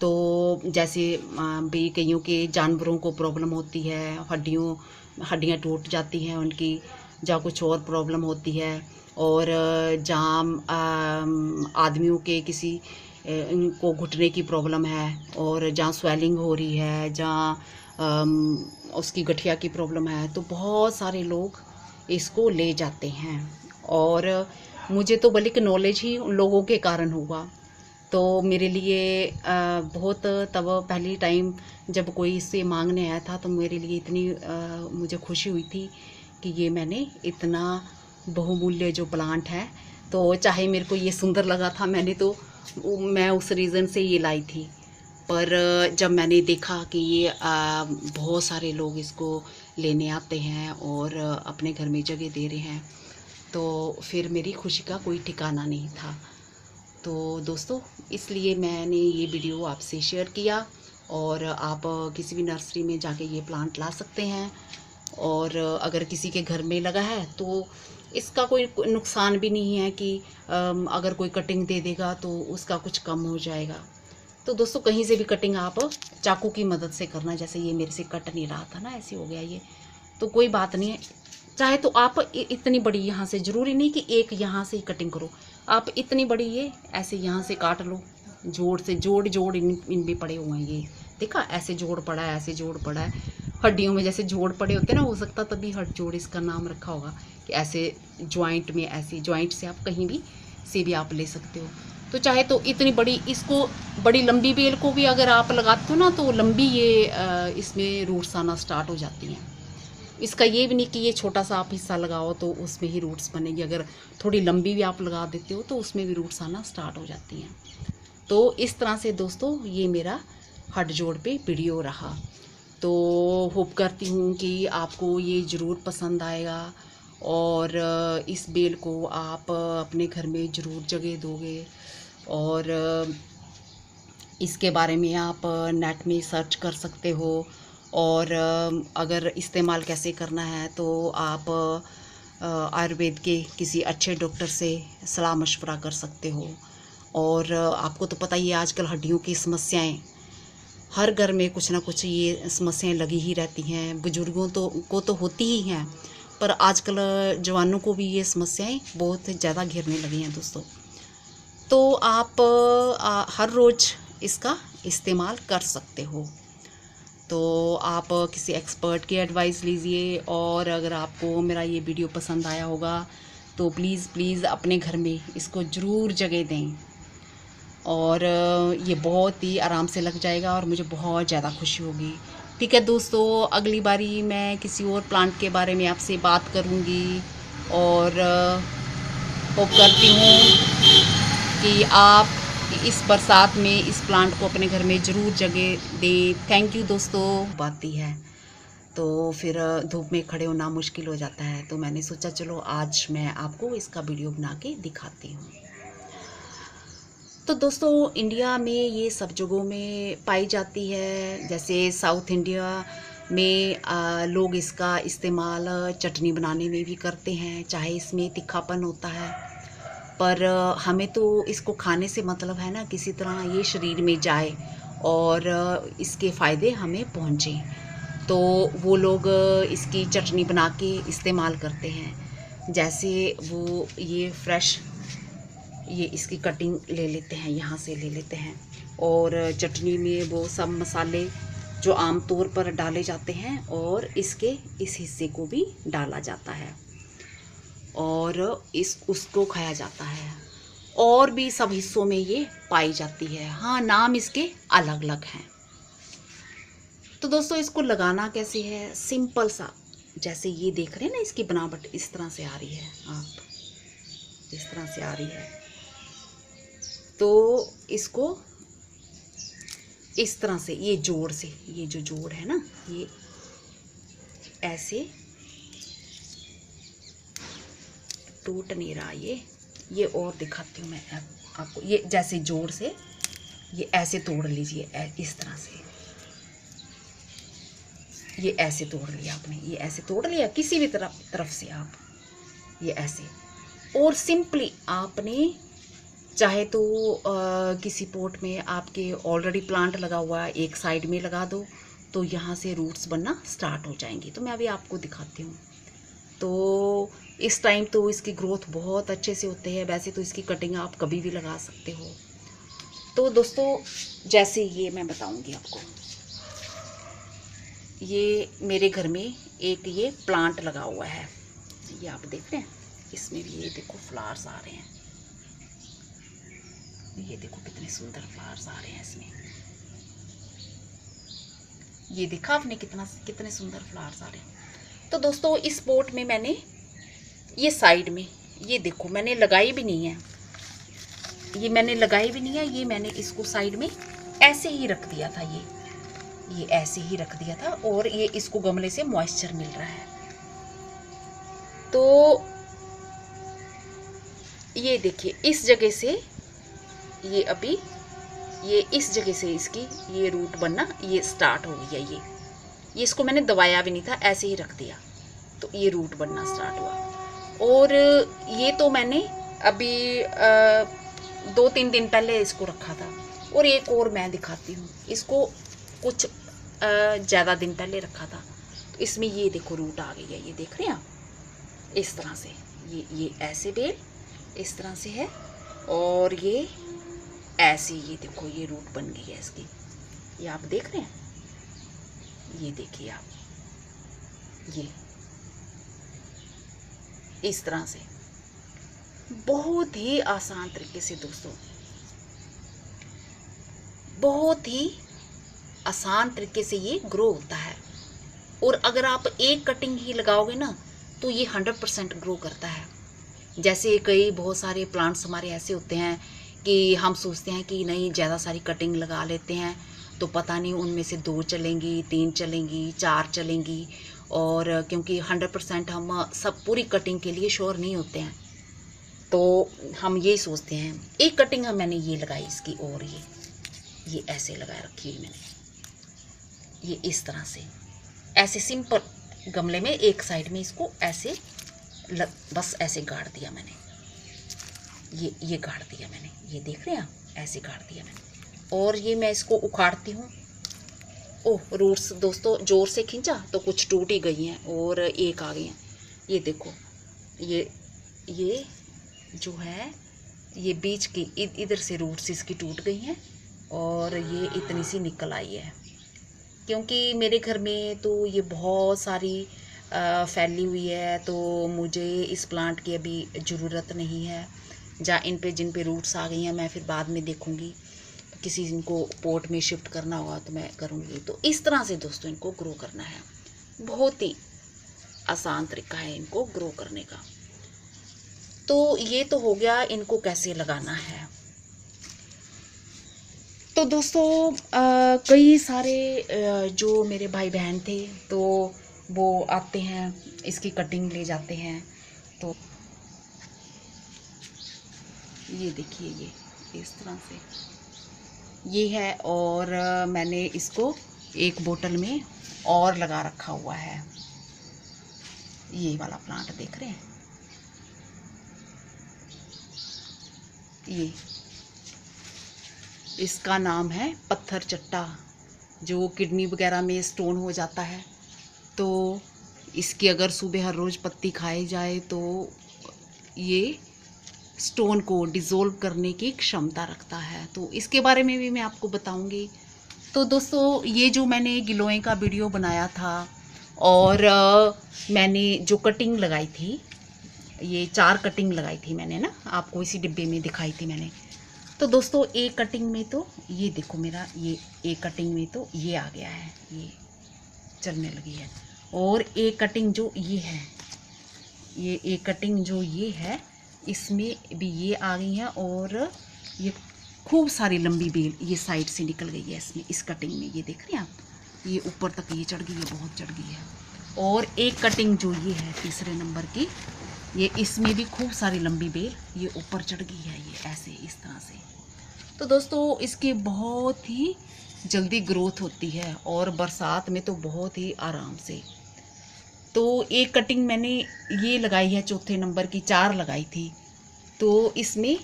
तो जैसे भी कईयों के जानवरों को प्रॉब्लम होती है, हड्डियाँ टूट जाती हैं उनकी, या कुछ और प्रॉब्लम होती है, और जहाँ आदमियों के किसी इनको घुटने की प्रॉब्लम है, और जहाँ स्वेलिंग हो रही है, जहाँ उसकी गठिया की प्रॉब्लम है, तो बहुत सारे लोग इसको ले जाते हैं। और मुझे तो बल्कि नॉलेज ही उन लोगों के कारण हुआ। तो मेरे लिए बहुत, तब पहली टाइम जब कोई इससे मांगने आया था, तो मेरे लिए इतनी मुझे खुशी हुई थी कि ये मैंने इतना बहुमूल्य जो प्लांट है, तो चाहे मेरे को ये सुंदर लगा था, मैं उस रीज़न से ये लाई थी। पर जब मैंने देखा कि ये बहुत सारे लोग इसको लेने आते हैं और अपने घर में जगह दे रहे हैं, तो फिर मेरी खुशी का कोई ठिकाना नहीं था। तो दोस्तों, इसलिए मैंने ये वीडियो आपसे शेयर किया। और आप किसी भी नर्सरी में जाके ये प्लांट ला सकते हैं, और अगर किसी के घर में लगा है तो इसका कोई नुकसान भी नहीं है कि अगर कोई कटिंग दे देगा तो उसका कुछ कम हो जाएगा। तो दोस्तों, कहीं से भी कटिंग आप चाकू की मदद से करना। जैसे ये मेरे से कट नहीं रहा था ना, ऐसे हो गया ये, तो कोई बात नहीं है। चाहे तो आप इतनी बड़ी यहाँ से, ज़रूरी नहीं कि एक यहाँ से ही कटिंग करो, आप इतनी बड़ी ये ऐसे यहाँ से काट लो, जोड़ से जोड़ इन भी पड़े हुए हैं। ये देखा, ऐसे जोड़ पड़ा है, ऐसे जोड़ पड़ा है। हड्डियों में जैसे जोड़ पड़े होते हैं ना, हो सकता तभी हड्ड जोड़ इसका नाम रखा होगा, कि ऐसे जॉइंट में, ऐसे जॉइंट से आप कहीं भी से भी आप ले सकते हो। तो चाहे तो इतनी बड़ी, इसको बड़ी लंबी बेल को भी अगर आप लगाते हो ना, तो लंबी ये इसमें रूट्स आना स्टार्ट हो जाती हैं। इसका ये भी नहीं कि ये छोटा सा आप हिस्सा लगाओ तो उसमें ही रूट्स बनेगी। अगर थोड़ी लंबी भी आप लगा देते हो तो उसमें भी रूट्स आना स्टार्ट हो जाती हैं। तो इस तरह से दोस्तों, ये मेरा हट जोड़ पे वीडियो रहा। तो होप करती हूँ कि आपको ये ज़रूर पसंद आएगा, और इस बेल को आप अपने घर में ज़रूर जगह दोगे। और इसके बारे में आप नेट में सर्च कर सकते हो, और अगर इस्तेमाल कैसे करना है तो आप आयुर्वेद के किसी अच्छे डॉक्टर से सलाह मशवरा कर सकते हो। और आपको तो पता ही है, आजकल हड्डियों की समस्याएं हर घर में कुछ ना कुछ ये समस्याएं लगी ही रहती हैं। बुजुर्गों को तो होती ही हैं, पर आजकल जवानों को भी ये समस्याएं बहुत ज़्यादा घेरने लगी हैं दोस्तों। तो आप हर रोज़ इसका इस्तेमाल कर सकते हो। तो आप किसी एक्सपर्ट की एडवाइस लीजिए। और अगर आपको मेरा ये वीडियो पसंद आया होगा तो प्लीज़ अपने घर में इसको ज़रूर जगह दें, और ये बहुत ही आराम से लग जाएगा, और मुझे बहुत ज़्यादा खुशी होगी। ठीक है दोस्तों, अगली बारी मैं किसी और प्लांट के बारे में आपसे बात करूँगी। और होप करती हूँ कि आप इस बरसात में इस प्लांट को अपने घर में ज़रूर जगह दें। थैंक यू दोस्तों। बाती है तो फिर धूप में खड़े होना मुश्किल हो जाता है, तो मैंने सोचा चलो आज मैं आपको इसका वीडियो बना के दिखाती हूँ। तो दोस्तों इंडिया में ये सब जगहों में पाई जाती है। जैसे साउथ इंडिया में लोग इसका इस्तेमाल चटनी बनाने में भी करते हैं, चाहे इसमें तीखापन होता है, पर हमें तो इसको खाने से मतलब है ना, किसी तरह ये शरीर में जाए और इसके फ़ायदे हमें पहुँचें। तो वो लोग इसकी चटनी बना के इस्तेमाल करते हैं। जैसे वो ये फ्रेश ये इसकी कटिंग ले लेते हैं, यहाँ से ले लेते हैं, और चटनी में वो सब मसाले जो आम तौर पर डाले जाते हैं और इसके इस हिस्से को भी डाला जाता है और उसको खाया जाता है। और भी सब हिस्सों में ये पाई जाती है। हाँ, नाम इसके अलग अलग हैं। तो दोस्तों इसको लगाना कैसे है, सिंपल सा, जैसे ये देख रहे हैं ना, इसकी बनावट इस तरह से आ रही है, आप इस तरह से आ रही है। तो इसको इस तरह से, ये जोड़ से, ये जो जोड़ है ना, ये ऐसे टूट नहीं रहा। ये और दिखाती हूँ मैं आपको। ये जैसे जोड़ से ये ऐसे तोड़ लीजिए, इस तरह से। ये ऐसे तोड़ लिया आपने, ये ऐसे तोड़ लिया किसी भी तरफ से आप, ये ऐसे। और सिंपली आपने चाहे तो किसी पोट में आपके ऑलरेडी प्लांट लगा हुआ है, एक साइड में लगा दो, तो यहाँ से रूट्स बनना स्टार्ट हो जाएंगी। तो मैं अभी आपको दिखाती हूँ। तो इस टाइम तो इसकी ग्रोथ बहुत अच्छे से होते हैं। वैसे तो इसकी कटिंग आप कभी भी लगा सकते हो। तो दोस्तों जैसे ये मैं बताऊंगी आपको, ये मेरे घर में एक ये प्लांट लगा हुआ है, ये आप देख रहे हैं, इसमें भी ये देखो फ्लावर्स आ रहे हैं। ये देखो कितने सुंदर फ्लावर्स आ रहे हैं इसमें। ये देखा आपने कितने सुंदर फ्लावर्स आ रहे हैं। तो दोस्तों इस पोट में मैंने ये साइड में, ये देखो मैंने लगाई भी नहीं है, ये मैंने लगाई भी नहीं है, ये मैंने इसको साइड में ऐसे ही रख दिया था। ये ऐसे ही रख दिया था और ये इसको गमले से मॉइस्चर मिल रहा है। तो ये देखिए इस जगह से ये अभी ये इस जगह से इसकी ये रूट बनना ये स्टार्ट हो गया। ये इसको मैंने दबाया भी नहीं था, ऐसे ही रख दिया, तो ये रूट बनना स्टार्ट हुआ। और ये तो मैंने अभी 2-3 दिन पहले इसको रखा था। और एक और मैं दिखाती हूँ, इसको कुछ ज़्यादा दिन पहले रखा था। तो इसमें ये देखो रूट आ गई है, ये देख रहे हैं आप, इस तरह से। ये ऐसे बेल इस तरह से है और ये ऐसे, ये देखो ये रूट बन गई है इसकी, ये आप देख रहे हैं। ये देखिए आप, ये इस तरह से बहुत ही आसान तरीके से दोस्तों, बहुत ही आसान तरीके से ये ग्रो होता है। और अगर आप एक कटिंग ही लगाओगे ना तो ये 100% ग्रो करता है। जैसे कई बहुत सारे प्लांट्स हमारे ऐसे होते हैं कि हम सोचते हैं कि नहीं ज़्यादा सारी कटिंग लगा लेते हैं तो पता नहीं उनमें से 2 चलेंगी, 3 चलेंगी, 4 चलेंगी। और क्योंकि 100% हम सब पूरी कटिंग के लिए श्योर नहीं होते हैं, तो हम यही सोचते हैं। एक कटिंग मैंने ये लगाई इसकी, और ये ऐसे लगा रखी है मैंने, ये इस तरह से ऐसे सिंपल गमले में एक साइड में इसको ऐसे बस ऐसे गाड़ दिया मैंने, ये गाड़ दिया मैंने, ये देख रहे हैं आप, ऐसे गाड़ दिया मैंने। और ये मैं इसको उखाड़ती हूँ। ओह, रूट्स दोस्तों जोर से खींचा तो कुछ टूट ही गई हैं और एक आ गई हैं। ये देखो ये जो है ये बीच की इधर से रूट्स इसकी टूट गई हैं और ये इतनी सी निकल आई है। क्योंकि मेरे घर में तो ये बहुत सारी फैली हुई है, तो मुझे इस प्लांट की अभी ज़रूरत नहीं है। जिन पे रूट्स आ गई हैं मैं फिर बाद में देखूँगी, किसी इनको पोट में शिफ्ट करना होगा तो मैं करूँगी। तो इस तरह से दोस्तों इनको ग्रो करना है। बहुत ही आसान तरीका है इनको ग्रो करने का। तो ये तो हो गया इनको कैसे लगाना है। तो दोस्तों कई सारे जो मेरे भाई बहन थे तो वो आते हैं, इसकी कटिंग ले जाते हैं। तो ये देखिए, ये इस तरह से ये है, और मैंने इसको एक बोतल में और लगा रखा हुआ है। ये वाला प्लांट देख रहे हैं, ये इसका नाम है पत्थर चट्टा। जो किडनी वगैरह में स्टोन हो जाता है तो इसकी अगर सुबह हर रोज़ पत्ती खाई जाए तो ये स्टोन को डिज़ोल्व करने की क्षमता रखता है। तो इसके बारे में भी मैं आपको बताऊंगी। तो दोस्तों ये जो मैंने गिलोय का वीडियो बनाया था और मैंने जो कटिंग लगाई थी, ये 4 कटिंग लगाई थी मैंने ना, आपको इसी डिब्बे में दिखाई थी मैंने। तो दोस्तों एक कटिंग में तो ये देखो मेरा, ये एक कटिंग में तो ये आ गया है, ये चलने लगी है। और एक कटिंग जो ये है, ये एक कटिंग जो ये है, इसमें भी ये आ गई है। और ये खूब सारी लंबी बेल ये साइड से निकल गई है इसमें, इस कटिंग में। ये देख रहे हैं आप, ये ऊपर तक ये चढ़ गई है, बहुत चढ़ गई है। और एक कटिंग जो ये है तीसरे नंबर की, ये इसमें भी खूब सारी लंबी बेल ये ऊपर चढ़ गई है, ये ऐसे इस तरह से। तो दोस्तों इसकी बहुत ही जल्दी ग्रोथ होती है और बरसात में तो बहुत ही आराम से। तो एक कटिंग मैंने ये लगाई है चौथे नंबर की, 4 लगाई थी, तो इसमें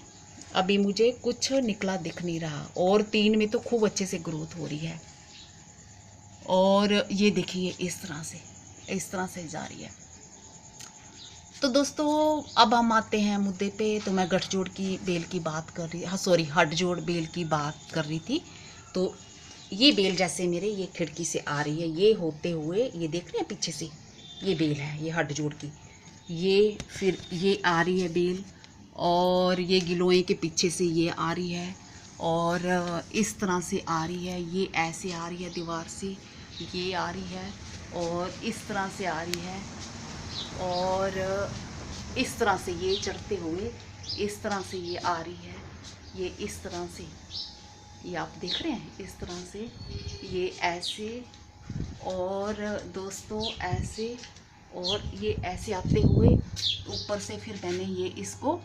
अभी मुझे कुछ निकला दिख नहीं रहा। और 3 में तो खूब अच्छे से ग्रोथ हो रही है। और ये देखिए इस तरह से जा रही है। तो दोस्तों अब हम आते हैं मुद्दे पे। तो मैं गठजोड़ की बेल की बात कर रही, हाँ सॉरी, हठजोड़ बेल की बात कर रही थी। तो ये बेल जैसे मेरे ये खिड़की से आ रही है, ये होते हुए ये देख रहे हैं पीछे से, ये बेल है ये हठजोड़ की, ये फिर ये आ रही है बेल, और ये गिलोय के पीछे से ये आ रही है, और इस तरह से आ रही है, ये ऐसे आ रही है दीवार से, ये आ रही है, और इस तरह से आ रही है, और इस तरह से ये चढ़ते हुए इस तरह से ये आ रही है, ये इस तरह से, ये आप देख रहे हैं इस तरह से, ये ऐसे, और दोस्तों ऐसे, और ये ऐसे आते हुए ऊपर से फिर मैंने ये इसको,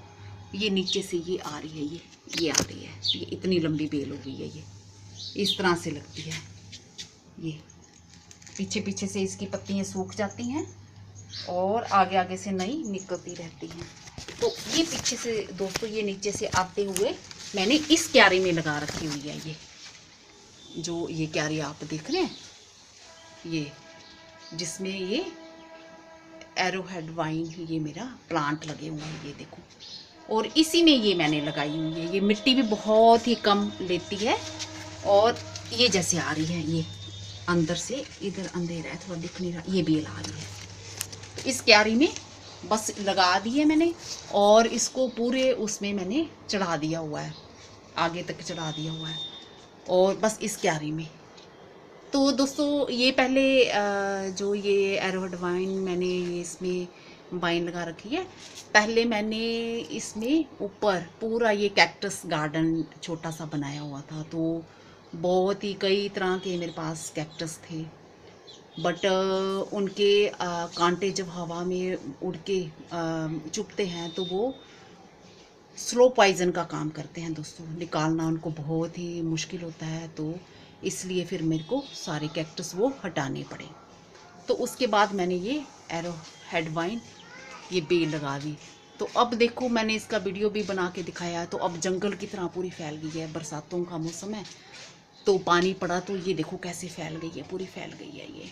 ये नीचे से ये आ रही है, ये आ रही है, ये इतनी लंबी बेल हो गई है, ये इस तरह से लगती है। ये पीछे पीछे से इसकी पत्तियाँ सूख जाती हैं और आगे आगे से नई निकलती रहती हैं। तो ये पीछे से दोस्तों ये नीचे से आते हुए मैंने इस क्यारी में लगा रखी हुई है। ये जो ये क्यारी आप देख रहे हैं, ये जिसमें ये एरोहेड वाइन ये मेरा प्लांट लगे हुए हैं, ये देखो। और इसी में ये मैंने लगाई हुई है। ये मिट्टी भी बहुत ही कम लेती है, और ये जैसे आ रही है, ये अंदर से, इधर अंधेरा है थोड़ा दिख नहीं रहा, ये बेल आ रही है। तो इस क्यारी में बस लगा दी है मैंने, और इसको पूरे उसमें मैंने चढ़ा दिया हुआ है, आगे तक चढ़ा दिया हुआ है, और बस इस क्यारी में। तो दोस्तों ये पहले जो ये एरोहेड वाइन मैंने ये इसमें वाइन लगा रखी है, पहले मैंने इसमें ऊपर पूरा ये कैक्टस गार्डन छोटा सा बनाया हुआ था। तो बहुत ही कई तरह के मेरे पास कैक्टस थे, बट उनके कांटे जब हवा में उड़ के चुभते हैं तो वो स्लो पॉइजन का काम करते हैं दोस्तों, निकालना उनको बहुत ही मुश्किल होता है। तो इसलिए फिर मेरे को सारे कैक्टस वो हटाने पड़े। तो उसके बाद मैंने ये एरोहेड वाइन ये बेल लगा दी। तो अब देखो मैंने इसका वीडियो भी बना के दिखाया, तो अब जंगल की तरह पूरी फैल गई है। बरसातों का मौसम है तो पानी पड़ा तो ये देखो कैसे फैल गई है, पूरी फैल गई है ये।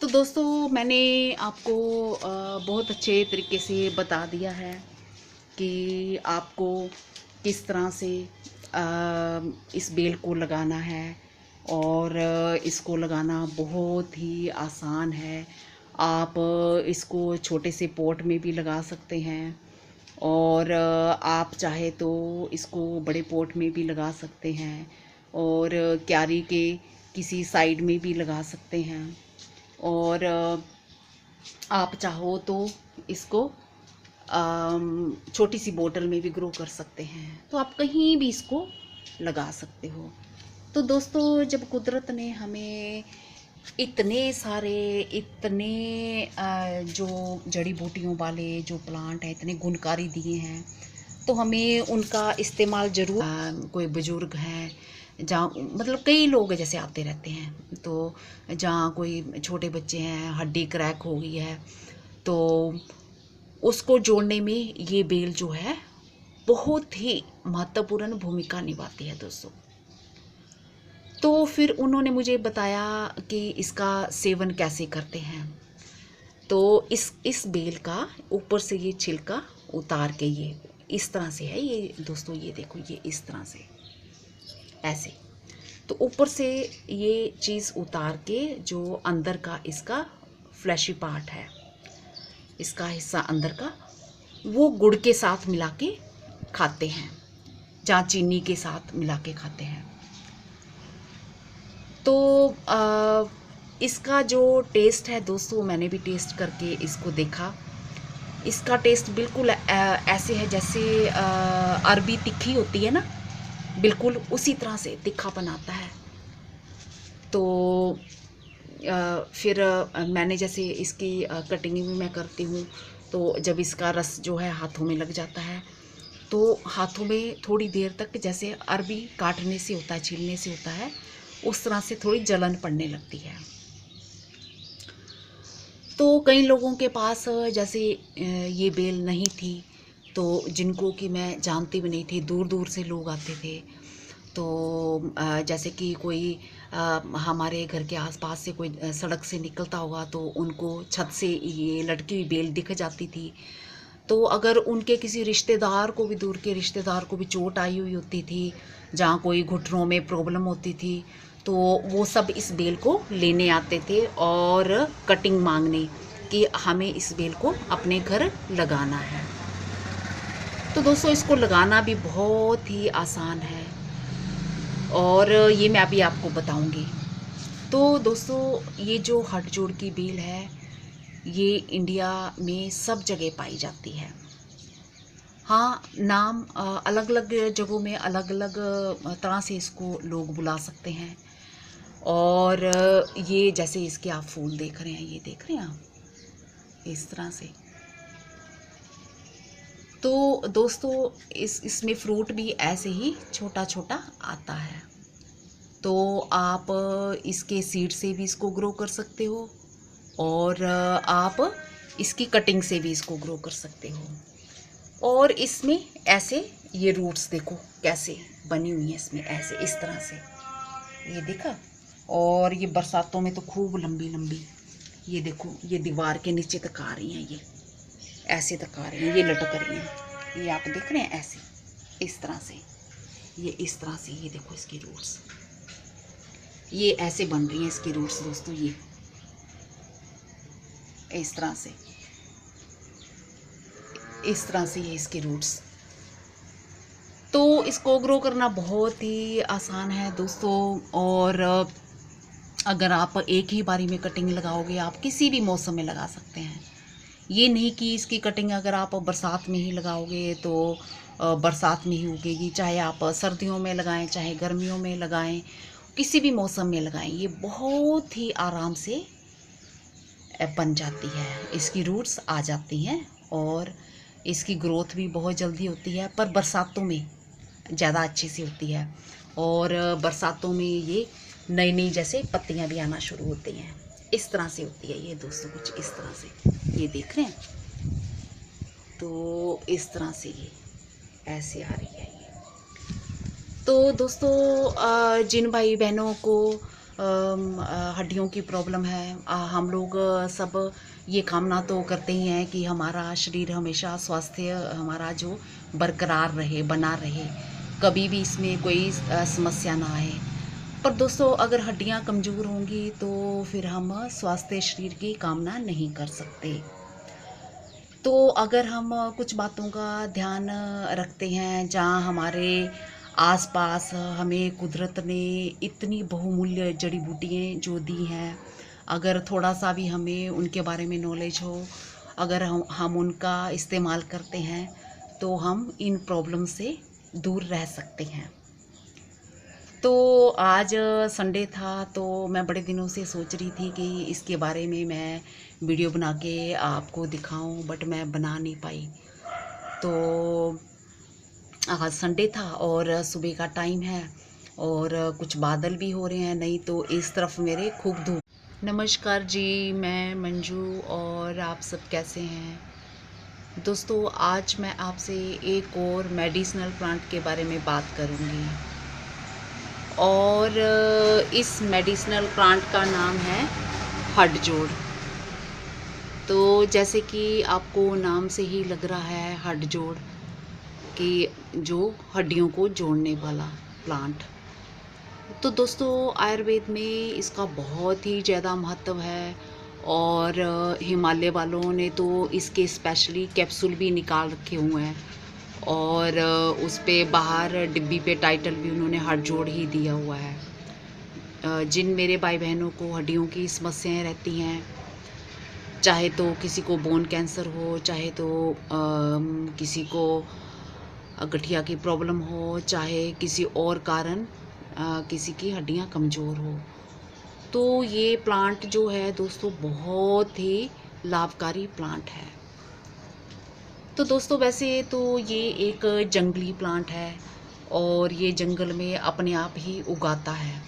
तो दोस्तों मैंने आपको बहुत अच्छे तरीके से बता दिया है कि आपको किस तरह से इस बेल को लगाना है, और इसको लगाना बहुत ही आसान है। आप इसको छोटे से पॉट में भी लगा सकते हैं, और आप चाहे तो इसको बड़े पॉट में भी लगा सकते हैं, और क्यारी के किसी साइड में भी लगा सकते हैं, और आप चाहो तो इसको छोटी सी बोतल में भी ग्रो कर सकते हैं, तो आप कहीं भी इसको लगा सकते हो। तो दोस्तों, जब कुदरत ने हमें इतने सारे, इतने जो जड़ी बूटियों वाले जो प्लांट हैं, इतने गुणकारी दिए हैं, तो हमें उनका इस्तेमाल ज़रूर। कोई बुज़ुर्ग हैं, जहाँ मतलब कई लोग जैसे आते रहते हैं, तो जहाँ कोई छोटे बच्चे हैं, हड्डी क्रैक हो गई है, तो उसको जोड़ने में ये बेल जो है बहुत ही महत्वपूर्ण भूमिका निभाती है दोस्तों। तो फिर उन्होंने मुझे बताया कि इसका सेवन कैसे करते हैं। तो इस बेल का ऊपर से ये छिलका उतार के, ये इस तरह से है ये दोस्तों, ये देखो, ये इस तरह से ऐसे, तो ऊपर से ये चीज़ उतार के जो अंदर का इसका फ्लैशी पार्ट है, इसका हिस्सा अंदर का, वो गुड़ के साथ मिला के खाते हैं, जहाँ चीनी के साथ मिला के खाते हैं। तो इसका जो टेस्ट है दोस्तों, मैंने भी टेस्ट करके इसको देखा। इसका टेस्ट बिल्कुल ऐसे है जैसे अरबी तिखी होती है ना, बिल्कुल उसी तरह से तीखापन आता है। तो फिर मैंने जैसे इसकी कटिंग भी मैं करती हूँ, तो जब इसका रस जो है हाथों में लग जाता है, तो हाथों में थोड़ी देर तक, जैसे अरबी काटने से होता है, छीलने से होता है, उस तरह से थोड़ी जलन पड़ने लगती है। तो कई लोगों के पास जैसे ये बेल नहीं थी, तो जिनको कि मैं जानती भी नहीं थी, दूर दूर से लोग आते थे। तो जैसे कि कोई हमारे घर के आसपास से कोई सड़क से निकलता होगा, तो उनको छत से ये लटकी हुई बेल दिख जाती थी। तो अगर उनके किसी रिश्तेदार को भी, दूर के रिश्तेदार को भी चोट आई हुई होती थी, जहाँ कोई घुटनों में प्रॉब्लम होती थी, तो वो सब इस बेल को लेने आते थे और कटिंग मांगने कि हमें इस बेल को अपने घर लगाना है। तो दोस्तों, इसको लगाना भी बहुत ही आसान है, और ये मैं अभी आपको बताऊंगी। तो दोस्तों, ये जो हठजोड़ की बेल है, ये इंडिया में सब जगह पाई जाती है। हाँ, नाम अलग अलग जगहों में अलग अलग तरह से इसको लोग बुला सकते हैं। और ये जैसे इसके आप फूल देख रहे हैं, ये देख रहे हैं आप, इस तरह से। तो दोस्तों, इसमें फ्रूट भी ऐसे ही छोटा छोटा आता है। तो आप इसके सीड से भी इसको ग्रो कर सकते हो, और आप इसकी कटिंग से भी इसको ग्रो कर सकते हो। और इसमें ऐसे ये रूट्स देखो कैसे बनी हुई हैं इसमें, ऐसे इस तरह से, ये देखा। और ये बरसातों में तो खूब लंबी लंबी, ये देखो, ये दीवार के नीचे तक आ रही हैं, ये ऐसे तक आ रही हैं, ये लटक रही हैं, ये आप देख रहे हैं ऐसे, इस तरह से, ये इस तरह से, ये देखो इसकी रूट्स, ये ऐसे बन रही हैं इसकी रूट्स दोस्तों, ये इस तरह से, इस तरह से ये इसके रूट्स। तो इसको ग्रो करना बहुत ही आसान है दोस्तों। और अगर आप एक ही बारी में कटिंग लगाओगे, आप किसी भी मौसम में लगा सकते हैं। ये नहीं कि इसकी कटिंग अगर आप बरसात में ही लगाओगे तो बरसात में ही उगेगी। चाहे आप सर्दियों में लगाएं, चाहे गर्मियों में लगाएं, किसी भी मौसम में लगाएं, ये बहुत ही आराम से बन जाती है। इसकी रूट्स आ जाती हैं और इसकी ग्रोथ भी बहुत जल्दी होती है, पर बरसातों में ज़्यादा अच्छे से होती है। और बरसातों में ये नई नई जैसे पत्तियां भी आना शुरू होती हैं, इस तरह से होती है ये दोस्तों, कुछ इस तरह से, ये देख रहे हैं। तो इस तरह से ये ऐसे आ रही है ये। तो दोस्तों, जिन भाई बहनों को हड्डियों की प्रॉब्लम है, हम लोग सब ये कामना तो करते ही हैं कि हमारा शरीर हमेशा स्वास्थ्य हमारा जो बरकरार रहे, बना रहे, कभी भी इसमें कोई समस्या ना आए। पर दोस्तों, अगर हड्डियां कमज़ोर होंगी तो फिर हम स्वास्थ्य शरीर की कामना नहीं कर सकते। तो अगर हम कुछ बातों का ध्यान रखते हैं, जहाँ हमारे आसपास हमें कुदरत ने इतनी बहुमूल्य जड़ी बूटियाँ जो दी हैं, अगर थोड़ा सा भी हमें उनके बारे में नॉलेज हो, अगर हम उनका इस्तेमाल करते हैं तो हम इन प्रॉब्लम से दूर रह सकते हैं। तो आज संडे था, तो मैं बड़े दिनों से सोच रही थी कि इसके बारे में मैं वीडियो बना के आपको दिखाऊं, बट मैं बना नहीं पाई। तो आज संडे था और सुबह का टाइम है और कुछ बादल भी हो रहे हैं, नहीं तो इस तरफ मेरे खूब धूप। नमस्कार जी, मैं मंजू और आप सब कैसे हैं दोस्तों। आज मैं आपसे एक और मेडिसिनल प्लांट के बारे में बात करूंगी और इस मेडिसिनल प्लांट का नाम है हडजोड़। तो जैसे कि आपको नाम से ही लग रहा है हडजोड़ कि जो हड्डियों को जोड़ने वाला प्लांट। तो दोस्तों आयुर्वेद में इसका बहुत ही ज़्यादा महत्व है और हिमालय वालों ने तो इसके स्पेशली कैप्सूल भी निकाल रखे हुए हैं और उस पे बाहर डिब्बी पे टाइटल भी उन्होंने हडजोड़ ही दिया हुआ है। जिन मेरे भाई बहनों को हड्डियों की समस्याएं रहती हैं, चाहे तो किसी को बोन कैंसर हो, चाहे तो किसी को गठिया की प्रॉब्लम हो, चाहे किसी और कारण किसी की हड्डियां कमज़ोर हो, तो ये प्लांट जो है दोस्तों बहुत ही लाभकारी प्लांट है। तो दोस्तों वैसे तो ये एक जंगली प्लांट है और ये जंगल में अपने आप ही उगाता है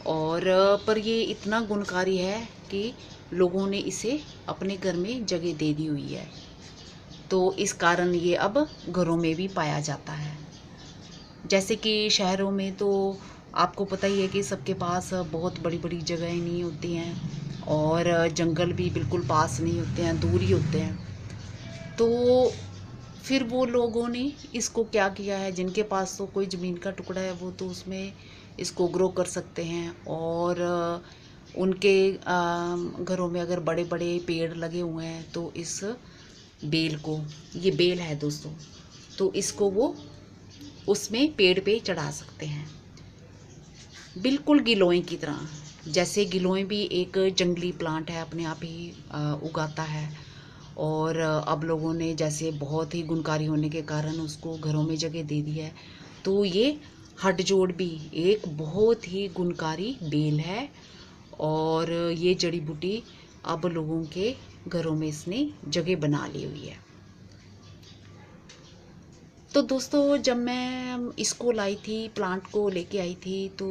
और पर ये इतना गुणकारी है कि लोगों ने इसे अपने घर में जगह दे दी हुई है। तो इस कारण ये अब घरों में भी पाया जाता है। जैसे कि शहरों में तो आपको पता ही है कि सबके पास बहुत बड़ी बड़ी जगहें नहीं होती हैं और जंगल भी बिल्कुल पास नहीं होते हैं, दूर ही होते हैं। तो फिर वो लोगों ने इसको क्या किया है, जिनके पास तो कोई ज़मीन का टुकड़ा है वो तो उसमें इसको ग्रो कर सकते हैं और उनके घरों में अगर बड़े बड़े पेड़ लगे हुए हैं तो इस बेल को, ये बेल है दोस्तों, तो इसको वो उसमें पेड़ पे चढ़ा सकते हैं, बिल्कुल गिलोय की तरह। जैसे गिलोय भी एक जंगली प्लांट है, अपने आप ही उगाता है और अब लोगों ने जैसे बहुत ही गुणकारी होने के कारण उसको घरों में जगह दे दी है। तो ये हडजोड़ भी एक बहुत ही गुणकारी बेल है और ये जड़ी बूटी अब लोगों के घरों में इसने जगह बना ली हुई है। तो दोस्तों जब मैं इसको लाई थी, प्लांट को लेके आई थी, तो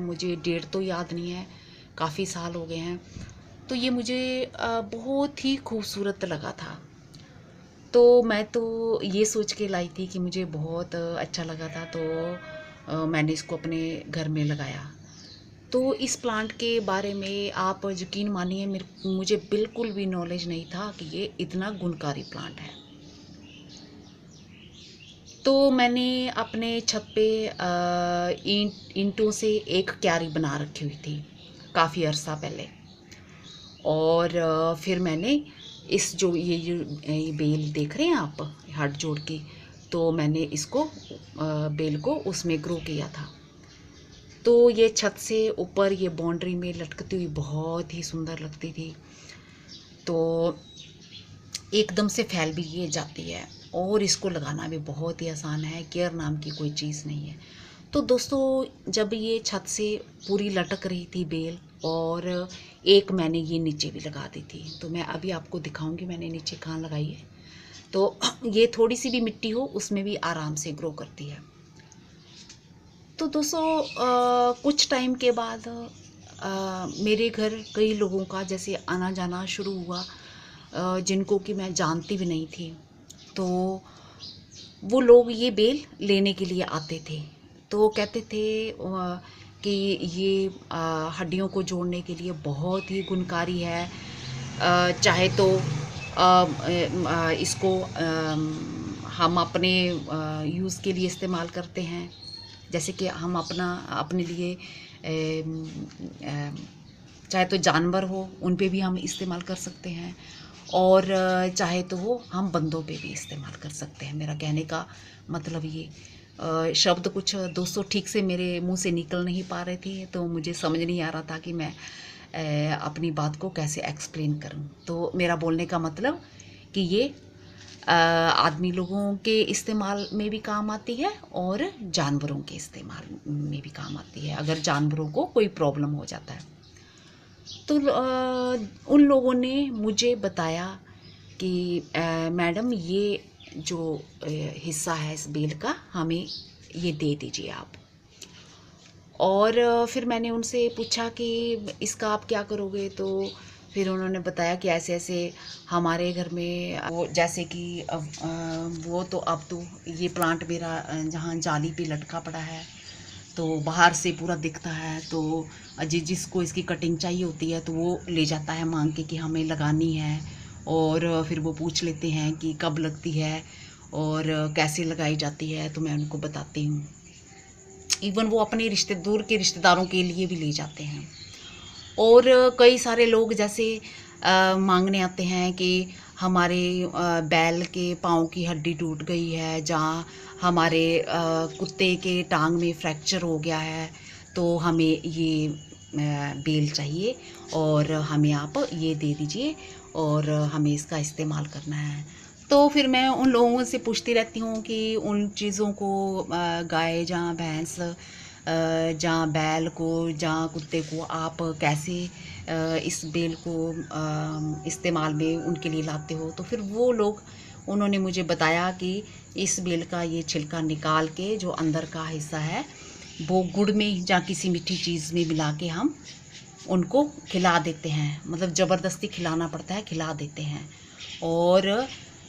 मुझे डेट तो याद नहीं है, काफ़ी साल हो गए हैं। तो ये मुझे बहुत ही खूबसूरत लगा था। तो मैं तो ये सोच के लाई थी कि मुझे बहुत अच्छा लगा था, तो मैंने इसको अपने घर में लगाया। तो इस प्लांट के बारे में आप यकीन मानिए मुझे बिल्कुल भी नॉलेज नहीं था कि ये इतना गुणकारी प्लांट है। तो मैंने अपने छत पे ईंटों से एक क्यारी बना रखी हुई थी काफ़ी अरसा पहले और फिर मैंने इस जो ये बेल देख रहे हैं आप हडजोड़ की, तो मैंने इसको बेल को उसमें ग्रो किया था। तो ये छत से ऊपर ये बाउंड्री में लटकती हुई बहुत ही सुंदर लगती थी। तो एकदम से फैल भी ये जाती है और इसको लगाना भी बहुत ही आसान है, केयर नाम की कोई चीज़ नहीं है। तो दोस्तों जब ये छत से पूरी लटक रही थी बेल और एक मैंने ये नीचे भी लगा दी थी, तो मैं अभी आपको दिखाऊंगी मैंने नीचे कहाँ लगाई है। तो ये थोड़ी सी भी मिट्टी हो उसमें भी आराम से ग्रो करती है। तो दोस्तों कुछ टाइम के बाद मेरे घर कई लोगों का जैसे आना जाना शुरू हुआ, जिनको कि मैं जानती भी नहीं थी। तो वो लोग ये बेल लेने के लिए आते थे, तो कहते थे कि ये हड्डियों को जोड़ने के लिए बहुत ही गुणकारी है। चाहे तो इसको हम अपने यूज़ के लिए इस्तेमाल करते हैं, जैसे कि हम अपने लिए चाहे तो जानवर हो उन पे भी हम इस्तेमाल कर सकते हैं और चाहे तो वो हम बंदों पे भी इस्तेमाल कर सकते हैं। मेरा कहने का मतलब ये शब्द कुछ दोस्तों ठीक से मेरे मुंह से निकल नहीं पा रहे थे, तो मुझे समझ नहीं आ रहा था कि मैं अपनी बात को कैसे एक्सप्लेन करूं। तो मेरा बोलने का मतलब कि ये आदमी लोगों के इस्तेमाल में भी काम आती है और जानवरों के इस्तेमाल में भी काम आती है, अगर जानवरों को कोई प्रॉब्लम हो जाता है। तो उन लोगों ने मुझे बताया कि मैडम ये जो हिस्सा है इस बेल का, हमें ये दे दीजिए आप। और फिर मैंने उनसे पूछा कि इसका आप क्या करोगे। तो फिर उन्होंने बताया कि ऐसे ऐसे हमारे घर में वो जैसे कि वो तो अब तो ये प्लांट मेरा जहाँ जाली पे लटका पड़ा है तो बाहर से पूरा दिखता है, तो जिसको इसकी कटिंग चाहिए होती है तो वो ले जाता है मांग के कि हमें लगानी है। और फिर वो पूछ लेते हैं कि कब लगती है और कैसे लगाई जाती है, तो मैं उनको बताती हूँ। इवन वो अपने दूर के रिश्तेदारों के लिए भी ले जाते हैं। और कई सारे लोग जैसे मांगने आते हैं कि हमारे बैल के पाँव की हड्डी टूट गई है, जहाँ हमारे कुत्ते के टांग में फ्रैक्चर हो गया है, तो हमें ये बेल चाहिए और हमें आप ये दे दीजिए और हमें इसका इस्तेमाल करना है। तो फिर मैं उन लोगों से पूछती रहती हूँ कि उन चीज़ों को गाय जहाँ भैंस जहाँ बैल को जहाँ कुत्ते को आप कैसे इस बेल को इस्तेमाल में उनके लिए लाते हो। तो फिर वो लोग उन्होंने मुझे बताया कि इस बेल का ये छिलका निकाल के जो अंदर का हिस्सा है वो गुड़ में या किसी मीठी चीज़ में मिला के हम उनको खिला देते हैं, मतलब ज़बरदस्ती खिलाना पड़ता है, खिला देते हैं। और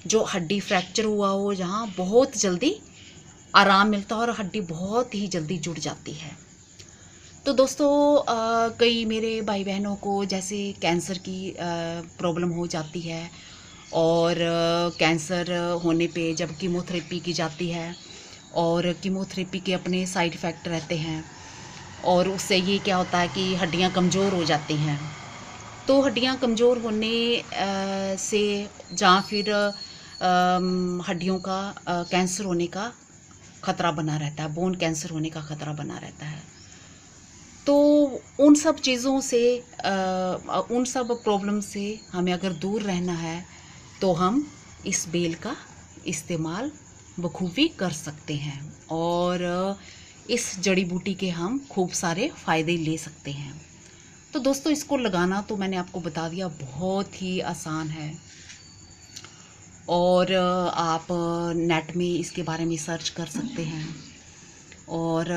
जो हड्डी फ्रैक्चर हुआ हो जहाँ बहुत जल्दी आराम मिलता है और हड्डी बहुत ही जल्दी जुड़ जाती है। तो दोस्तों कई मेरे भाई बहनों को जैसे कैंसर की प्रॉब्लम हो जाती है और कैंसर होने पे जब कीमोथेरेपी की जाती है और कीमोथेरेपी के अपने साइड इफ़ेक्ट रहते हैं और उससे ये क्या होता है कि हड्डियाँ कमज़ोर हो जाती हैं। तो हड्डियाँ कमज़ोर होने से या फिर हड्डियों का कैंसर होने का ख़तरा बना रहता है, बोन कैंसर होने का ख़तरा बना रहता है। तो उन सब चीज़ों से उन सब प्रॉब्लम से हमें अगर दूर रहना है तो हम इस बेल का इस्तेमाल बखूबी कर सकते हैं और इस जड़ी बूटी के हम खूब सारे फ़ायदे ले सकते हैं। तो दोस्तों इसको लगाना तो मैंने आपको बता दिया बहुत ही आसान है और आप नेट में इसके बारे में सर्च कर सकते हैं। और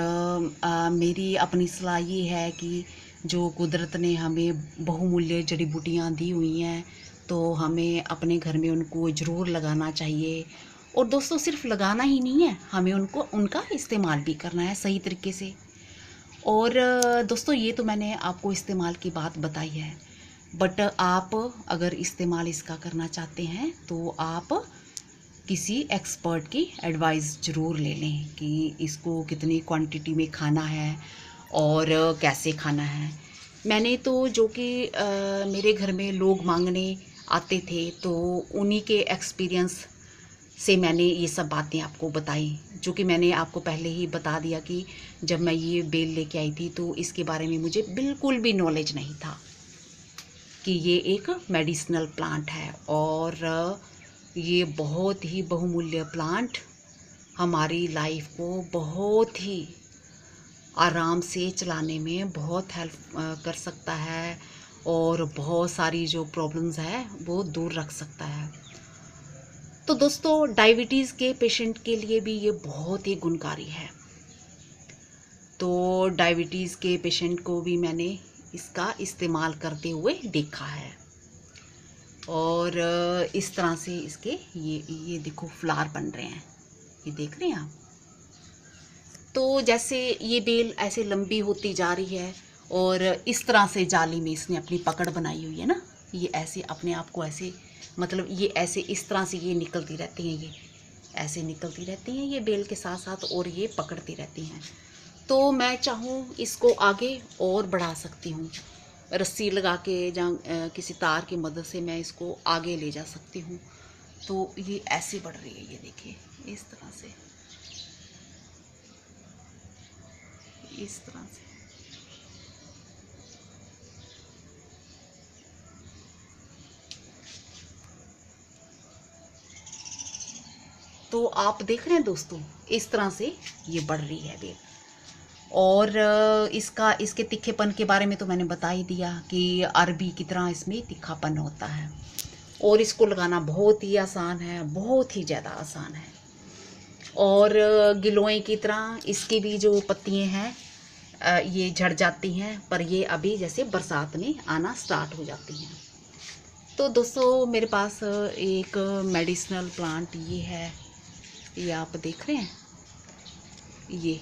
मेरी अपनी सलाह ये है कि जो कुदरत ने हमें बहुमूल्य जड़ी बूटियाँ दी हुई हैं तो हमें अपने घर में उनको ज़रूर लगाना चाहिए। और दोस्तों सिर्फ लगाना ही नहीं है, हमें उनका इस्तेमाल भी करना है सही तरीके से। और दोस्तों ये तो मैंने आपको इस्तेमाल की बात बताई है, बट आप अगर इस्तेमाल इसका करना चाहते हैं तो आप किसी एक्सपर्ट की एडवाइस ज़रूर ले लें कि इसको कितनी क्वांटिटी में खाना है और कैसे खाना है। मैंने तो जो कि मेरे घर में लोग मांगने आते थे तो उन्हीं के एक्सपीरियंस से मैंने ये सब बातें आपको बताई, जो कि मैंने आपको पहले ही बता दिया कि जब मैं ये बेल लेके आई थी तो इसके बारे में मुझे बिल्कुल भी नॉलेज नहीं था कि ये एक मेडिसिनल प्लांट है और ये बहुत ही बहुमूल्य प्लांट हमारी लाइफ को बहुत ही आराम से चलाने में बहुत हेल्प कर सकता है और बहुत सारी जो प्रॉब्लम्स है वो दूर रख सकता है। तो दोस्तों डायबिटीज़ के पेशेंट के लिए भी ये बहुत ही गुणकारी है। तो डायबिटीज़ के पेशेंट को भी मैंने इसका इस्तेमाल करते हुए देखा है और इस तरह से इसके ये देखो फ्लावर बन रहे हैं, ये देख रहे हैं आप। तो जैसे ये बेल ऐसे लंबी होती जा रही है और इस तरह से जाली में इसने अपनी पकड़ बनाई हुई है ना, ये ऐसे अपने आप को ऐसे मतलब ये ऐसे इस तरह से ये निकलती रहती हैं, ये ऐसे निकलती रहती हैं ये बेल के साथ साथ और ये पकड़ती रहती हैं। तो मैं चाहूँ इसको आगे और बढ़ा सकती हूँ, रस्सी लगा के या किसी तार की मदद से मैं इसको आगे ले जा सकती हूँ। तो ये ऐसे बढ़ रही है, ये देखिए इस तरह से, इस तरह से। तो आप देख रहे हैं दोस्तों, इस तरह से ये बढ़ रही है बेल। और इसके तीखेपन के बारे में तो मैंने बता ही दिया कि अरबी की तरह इसमें तीखापन होता है। और इसको लगाना बहुत ही आसान है, बहुत ही ज़्यादा आसान है। और गिलोय की तरह इसकी भी जो पत्तियाँ हैं ये झड़ जाती हैं, पर ये अभी जैसे बरसात में आना स्टार्ट हो जाती हैं। तो दोस्तों मेरे पास एक मेडिसिनल प्लांट ये है, ये आप देख रहे हैं, ये